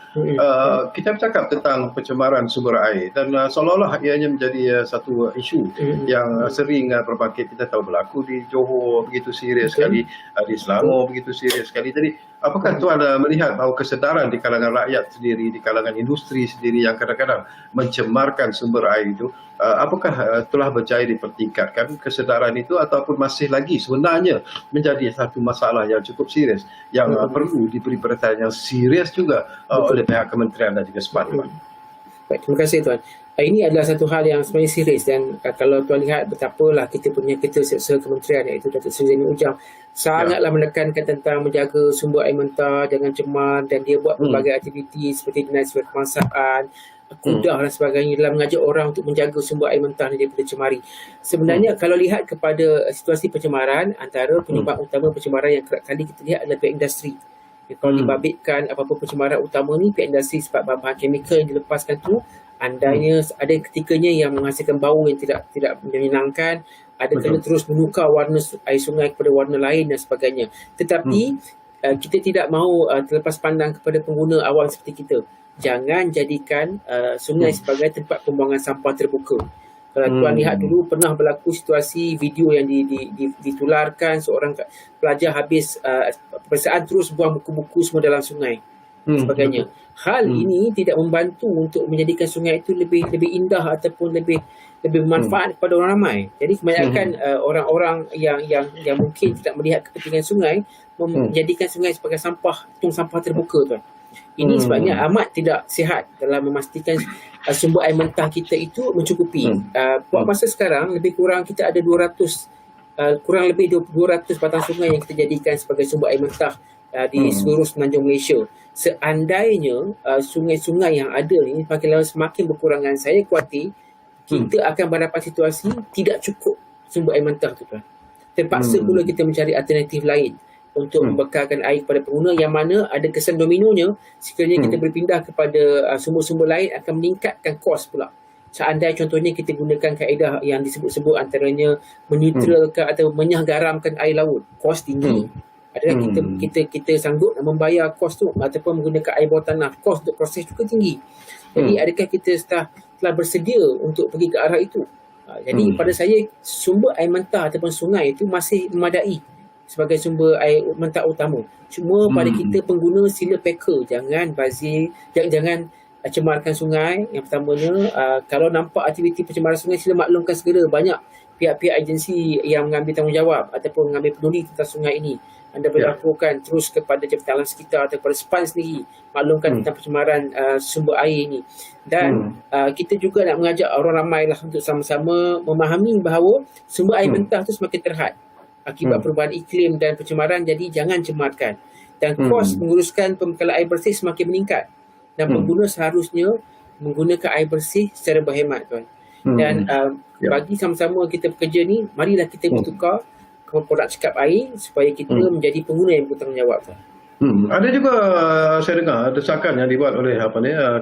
Kita bercakap tentang pencemaran sumber air dan seolah-olah ianya menjadi satu isu yang sering berbangkit. Kita tahu berlaku di Johor begitu serius sekali, di Selangor begitu serius sekali. Jadi apakah tuan melihat bahawa kesedaran di kalangan rakyat sendiri, di kalangan industri sendiri yang kadang-kadang mencemarkan sumber air itu, apakah telah berjaya dipertingkatkan kesedaran itu ataupun masih lagi sebenarnya menjadi satu masalah yang cukup serius yang perlu diberi perhatian yang serius juga oleh pihak kementerian dan juga SPAN?
Baik, terima kasih tuan. Ini adalah satu hal yang sebenarnya serius dan kalau tuan lihat betapalah kita punya Ketua Kementerian iaitu Datuk Seri Zaini Ujang sangatlah menekankan tentang menjaga sumber air mentah jangan cemar, dan dia buat pelbagai aktiviti seperti Dinas Kemasan, Kudah dan sebagainya dalam mengajak orang untuk menjaga sumber air mentah daripada cemari. Sebenarnya kalau lihat kepada situasi pencemaran, antara penyebab utama pencemaran yang kerap kali kita lihat adalah pihak industri. Kalau dibabitkan apa-apa pencemaran utama ni, pihak industri sebab bahan kimia yang dilepaskan tu, andainya ada ketikanya yang menghasilkan bau yang tidak menyenangkan, ada kena terus menukar warna air sungai kepada warna lain dan sebagainya. Tetapi kita tidak mahu terlepas pandang kepada pengguna awam seperti kita. Jangan jadikan sungai sebagai tempat pembuangan sampah terbuka. Kalau tuan lihat dulu pernah berlaku situasi video yang ditularkan seorang pelajar habis peperiksaan terus buang buku-buku semua dalam sungai sebagainya. Hal ini tidak membantu untuk menjadikan sungai itu lebih indah ataupun lebih bermanfaat kepada orang ramai. Jadi kebanyakan orang-orang yang mungkin tidak melihat kepentingan sungai menjadikan sungai sebagai tong sampah terbuka, tuan. Ini sebabnya amat tidak sihat dalam memastikan sumber air mentah kita itu mencukupi. Buat masa sekarang lebih kurang kita ada 200 kurang lebih 200 batang sungai yang kita jadikan sebagai sumber air mentah di seluruh semenanjung Malaysia. Seandainya sungai-sungai yang ada ni makin lama semakin berkurangan, saya khawatir kita akan berhadapan situasi tidak cukup sumber air mentah tu, tuan. Terpaksa pula kita mencari alternatif lain untuk membekalkan air kepada pengguna, yang mana ada kesan dominonya. Sekiranya kita berpindah kepada sumber-sumber lain akan meningkatkan kos pula. Seandainya contohnya kita gunakan kaedah yang disebut-sebut antaranya menetralkan atau menyah garamkan air laut, kos tinggi. Adakah kita sanggup membayar kos tu ataupun menggunakan air bawah tanah, kos untuk proses juga tinggi. Jadi adakah kita telah bersedia untuk pergi ke arah itu? Jadi pada saya sumber air mentah ataupun sungai itu masih memadai sebagai sumber air mentah utama. Cuma pada kita pengguna sila peka, jangan bazir, jangan cemarkan sungai. Yang pertamanya, kalau nampak aktiviti pencemaran sungai, sila maklumkan segera. Banyak pihak-pihak agensi yang mengambil tanggungjawab ataupun mengambil peduli tentang sungai ini. Anda boleh laporkan terus kepada Jabatan Alam Sekitar atau kepada SPAN sendiri, maklumkan tentang pencemaran sumber air ini. Dan kita juga nak mengajak orang ramai lah untuk sama-sama memahami bahawa sumber air mentah tu semakin terhad akibat perubahan iklim dan pencemaran, jadi jangan cemarkan. Dan kos menguruskan pembekalan air bersih semakin meningkat. Dan pengguna seharusnya menggunakan air bersih secara berhemat, tuan. Dan bagi sama-sama kita bekerja ni, marilah kita bertukar produk cekap air supaya kita menjadi pengguna yang bertanggungjawab, tuan.
Ada juga saya dengar desakan yang dibuat oleh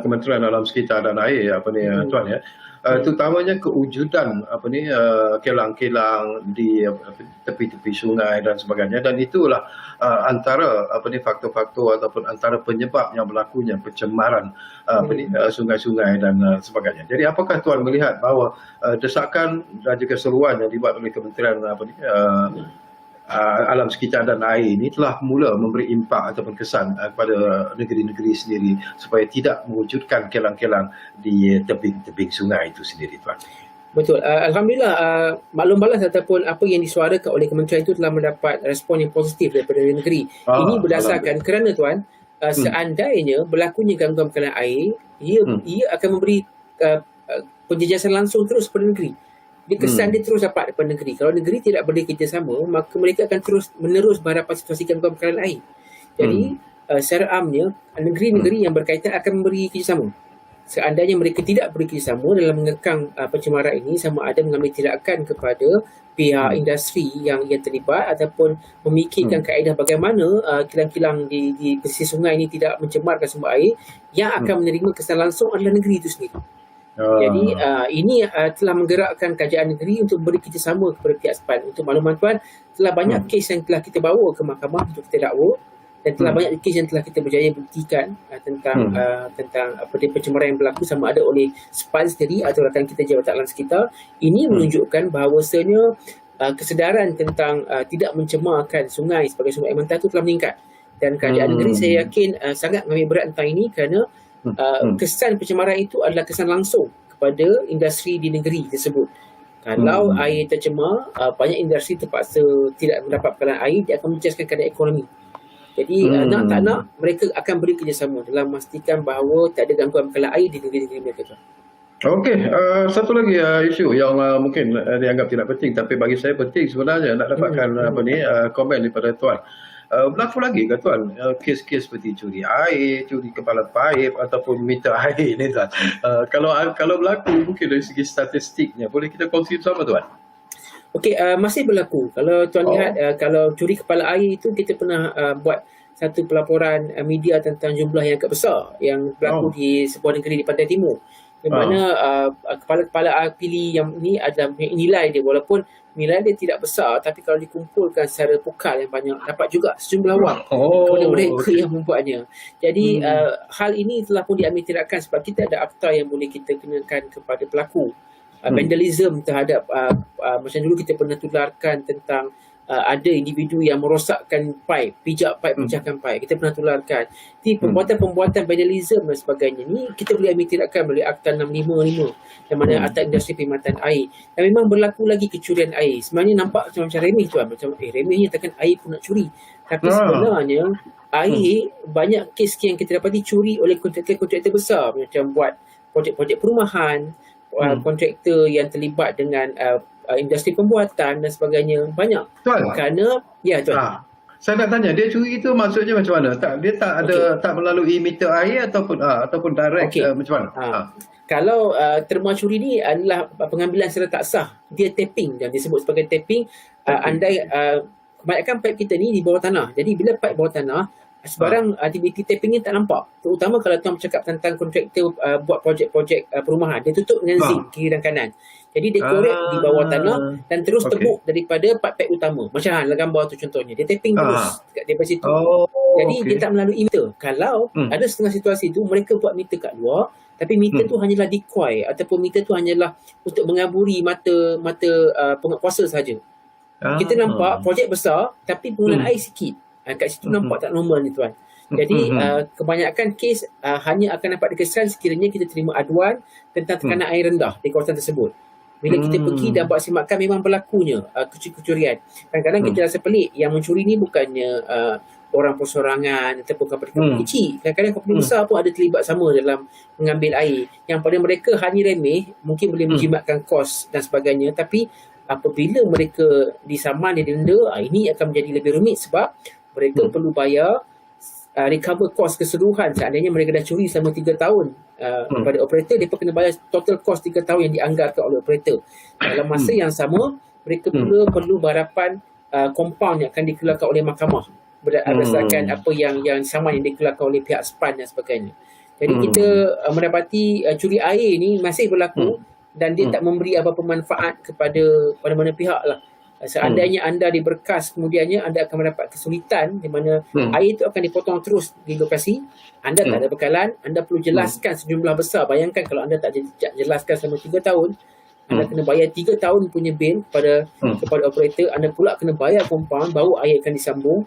Kementerian Alam Sekitar dan Air tuan ya. Terutamanya kewujudan kilang-kilang di tepi-tepi sungai dan sebagainya, dan itulah antara faktor-faktor ataupun antara penyebab yang berlakunya pencemaran sungai-sungai dan sebagainya. Jadi apakah tuan melihat bahawa desakan dan juga seruan yang dibuat oleh Kementerian Alam Sekitar dan Air ini telah mula memberi impak ataupun kesan kepada negeri-negeri sendiri supaya tidak mewujudkan kilang-kilang di tebing-tebing sungai itu sendiri, tuan?
Betul. Alhamdulillah, maklum balas ataupun apa yang disuarakan oleh kementerian itu telah mendapat respon yang positif daripada negeri. Ini berdasarkan kerana, tuan, seandainya berlakunya gangguan bekalan air, ia akan memberi penjejasan langsung terus kepada negeri. Kesan dia terus dapat daripada negeri. Kalau negeri tidak boleh kerjasama, maka mereka akan terus menerus berhadapan situasi gangguan bekalan air. Jadi secara amnya, negeri-negeri yang berkaitan akan memberi kerjasama. Seandainya mereka tidak beri kerjasama dalam mengekang pencemaran ini, sama ada mengambil tindakan kepada pihak industri yang terlibat ataupun memikirkan kaedah bagaimana kilang-kilang di pesisir sungai ini tidak mencemarkan sumber air, yang akan menerima kesan langsung adalah negeri itu sendiri. Jadi ini telah menggerakkan kajian negeri untuk beri kerjasama kepada pihak SPAN. Untuk makluman tuan, telah banyak kes yang telah kita bawa ke mahkamah untuk kita dakwa, dan telah banyak kes yang telah kita berjaya buktikan tentang pencemaran yang berlaku, sama ada oleh SPAN sendiri atau rakan kita Jabatan Alam Sekitar. Ini menunjukkan bahawasanya kesedaran tentang tidak mencemarkan sungai sebagai sumber air mentah itu telah meningkat. Dan kerajaan negeri saya yakin sangat mengambil berat tentang ini, kerana kesan pencemaran itu adalah kesan langsung kepada industri di negeri tersebut. Kalau air tercemar, banyak industri terpaksa tidak mendapat bekalan air, dia akan mencecahkan keadaan ekonomi. Jadi nak tak nak, mereka akan beri kerjasama dalam memastikan bahawa tak ada gangguan bekalan air di negeri-negeri mereka.
Okey, satu lagi isu yang mungkin dianggap tidak penting, tapi bagi saya penting sebenarnya nak dapatkan komen daripada tuan. Berlaku lagi ke, tuan, kes-kes seperti curi air, curi kepala paip ataupun meter air ni, tuan? Kalau berlaku, mungkin dari segi statistiknya boleh kita kongsi bersama, tuan?
Okey, masih berlaku. Kalau tuan lihat, kalau curi kepala air itu, kita pernah buat satu pelaporan media tentang jumlah yang agak besar yang berlaku di sebuah negeri di Pantai Timur. Di mana kepala-kepala air pili yang ni adalah nilai dia, walaupun nilai dia tidak besar, tapi kalau dikumpulkan secara pokal yang banyak, dapat juga sejumlah wang kepada mereka yang membuatnya. Jadi hal ini telah pun diambil tindakan sebab kita ada akta yang boleh kita kenakan kepada pelaku. Vandalism terhadap macam dulu kita pernah tularkan tentang ada individu yang merosakkan paip, pijak paip, pecahkan paip. Kita pernah tularkan. Jadi pembuatan vandalism dan sebagainya ni kita boleh ambil tindakan melalui Akta 655 yang mana Akta Industri Perkhidmatan Air. Dan memang berlaku lagi kecurian air. Sebenarnya nampak macam remeh, tuan, macam remehnya takkan air pun nak curi. Tapi sebenarnya air banyak kes yang kita dapati curi oleh kontraktor-kontraktor besar, macam buat projek-projek perumahan, kontraktor yang terlibat dengan industri pembuatan dan sebagainya, banyak. Tuan, kerana tuan.
Saya nak tanya, dia curi itu maksudnya macam mana? Dia tak ada tak melalui meter air ataupun direct macam mana?
Kalau terma curi ni adalah pengambilan secara tak sah, dia tapping, dan disebut sebagai tapping. Andai kebanyakan pipe kita ni di bawah tanah. Jadi bila pipe bawah tanah, sebarang aktiviti tapping ni tak nampak. Terutama kalau tuan bercakap tentang kontraktor buat projek-projek perumahan, dia tutup dengan zinc kiri dan kanan. Jadi dia korek di bawah tanah dan terus tebuk daripada pipe utama. Macam dalam gambar tu contohnya. Dia tapping terus daripada situ. Jadi dia tak melalui meter. Kalau ada setengah situasi tu, mereka buat meter kat luar, tapi meter tu hanyalah decoy ataupun meter tu hanyalah untuk mengaburi mata penguatkuasa sahaja. Kita nampak projek besar tapi penggunaan air sikit. Kat situ nampak tak normal ni, tuan. Jadi kebanyakan kes hanya akan dapat dikesan sekiranya kita terima aduan tentang tekanan air rendah di kawasan tersebut. Bila kita pergi dan buat simakan memang berlakunya kecurian. Kadang-kadang kita rasa pelik, yang mencuri ni bukannya orang persorangan ataupun kapal-kapal kecil. Kadang-kadang kapal besar pun ada terlibat sama dalam mengambil air. Yang pada mereka hanya remeh, mungkin boleh menjimatkan kos dan sebagainya, tapi apabila mereka disaman dan didenda, ini akan menjadi lebih rumit sebab mereka perlu bayar recover kos keseluruhan. Seandainya mereka dah curi selama 3 tahun pada operator, mereka kena bayar total kos 3 tahun yang dianggarkan oleh operator. Dalam masa yang sama, mereka pula perlu berapan compound yang akan dikeluarkan oleh mahkamah berdasarkan apa yang saman yang dikeluarkan oleh pihak SPAN dan sebagainya. Jadi kita mendapati curi air ni masih berlaku dan dia tak memberi apa-apa manfaat kepada mana-mana pihak lah. Seandainya anda diberkas, kemudiannya anda akan mendapat kesulitan di mana air itu akan dipotong terus di lokasi. Anda tak ada bekalan, anda perlu jelaskan sejumlah besar. Bayangkan kalau anda tak jelaskan selama 3 tahun, anda kena bayar 3 tahun punya bil kepada operator. Anda pula kena bayar compound, baru air akan disambung.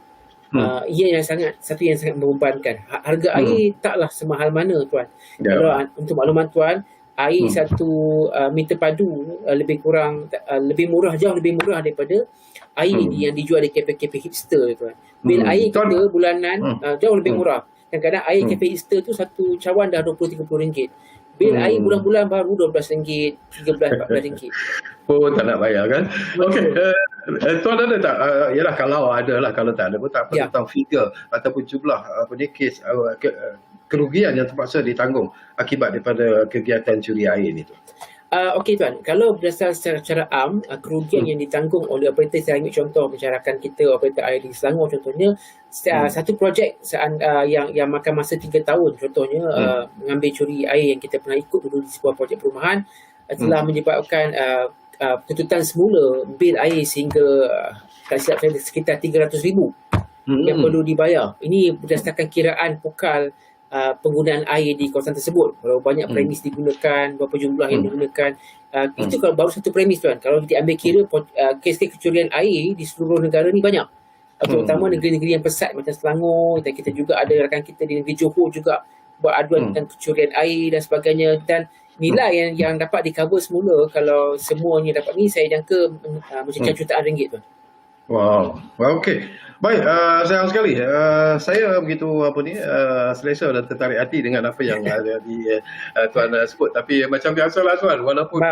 Ia yang satu yang sangat membebankan. Harga air taklah semahal mana, tuan. Kalau untuk makluman tuan, air 1 meter padu lebih kurang lebih murah, jauh lebih murah daripada air yang dijual di kafe-kafe hipster, tuan. Bil air kita bulanan jauh lebih murah. Kadang-kadang air kafe hipster tu satu cawan dah RM20-30. Bil air bulan-bulan baru RM12, RM13-14.
Oh, tak nak bayar kan? Okey, tuan ada tak? Yalah, kalau ada lah, kalau tak ada pun tak apa, tentang figure ataupun jumlah kes kerugian yang terpaksa ditanggung akibat daripada kegiatan curi air ni tu.
Okey tuan, kalau berdasar secara am, kerugian yang ditanggung oleh operator, saya ambil contoh masyarakat kita, operator air di Selangor contohnya, satu projek yang makan masa 3 tahun contohnya, mengambil curi air yang kita pernah ikut dulu di sebuah projek perumahan, telah menyebabkan tuntutan semula bil air sehingga tak silap saya sekitar RM300,000 yang perlu dibayar. Ini berdasarkan kiraan pukal penggunaan air di kawasan tersebut. Kalau banyak premis digunakan, berapa jumlah yang digunakan, itu kalau baru satu premis tuan. Kalau kita ambil kira kes-kes kecurian air di seluruh negara ni banyak, terutama negeri-negeri yang pesat macam Selangor, dan kita juga ada rakan kita di negeri Johor juga buat aduan tentang kecurian air dan sebagainya, dan nilai yang dapat di-cover semula kalau semuanya dapat ni, saya jangka mencecah jutaan ringgit tuan.
Wow, okey. Baik, sayang sekali. Saya begitu selesa dan tertarik hati dengan apa yang tuan sebut. Tapi macam biasalah tuan, walaupun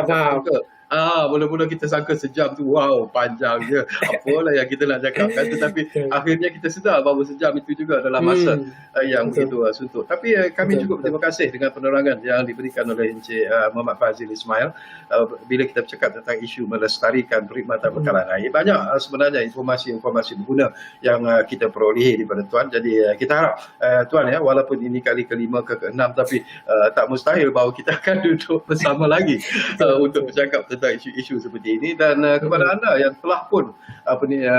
mula-mula kita sangka sejam tu, wow, panjang je. Apalah yang kita nak cakap kan, tetapi akhirnya kita sedar bahawa sejam itu juga adalah masa yang begitu suntuk. Tapi kami cukup berterima kasih dengan penerangan yang diberikan oleh Encik Muhammad Fazil Ismail bila kita bercakap tentang isu melestarikan perkhidmatan bekalan air. Banyak sebenarnya informasi-informasi berguna yang kita perolehi daripada tuan. Jadi kita harap tuan walaupun ini kali ke-5 ke-6, tapi tak mustahil bahawa kita akan duduk bersama lagi untuk bercakap tentang isu-isu seperti ini. Dan kepada anda yang telah pun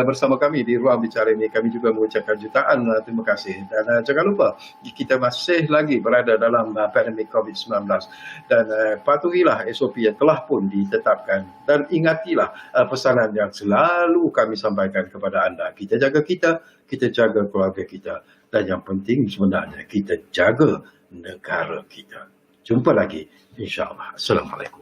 bersama kami di ruang bicara ini, kami juga mengucapkan jutaan terima kasih. Dan jangan lupa, kita masih lagi berada dalam pandemik COVID-19, dan patuhilah SOP yang telah pun ditetapkan, dan ingatilah pesanan yang selalu kami sampaikan kepada anda. Kita jaga kita jaga keluarga kita, dan yang penting sebenarnya kita jaga negara kita. Jumpa lagi insya-Allah. Assalamualaikum.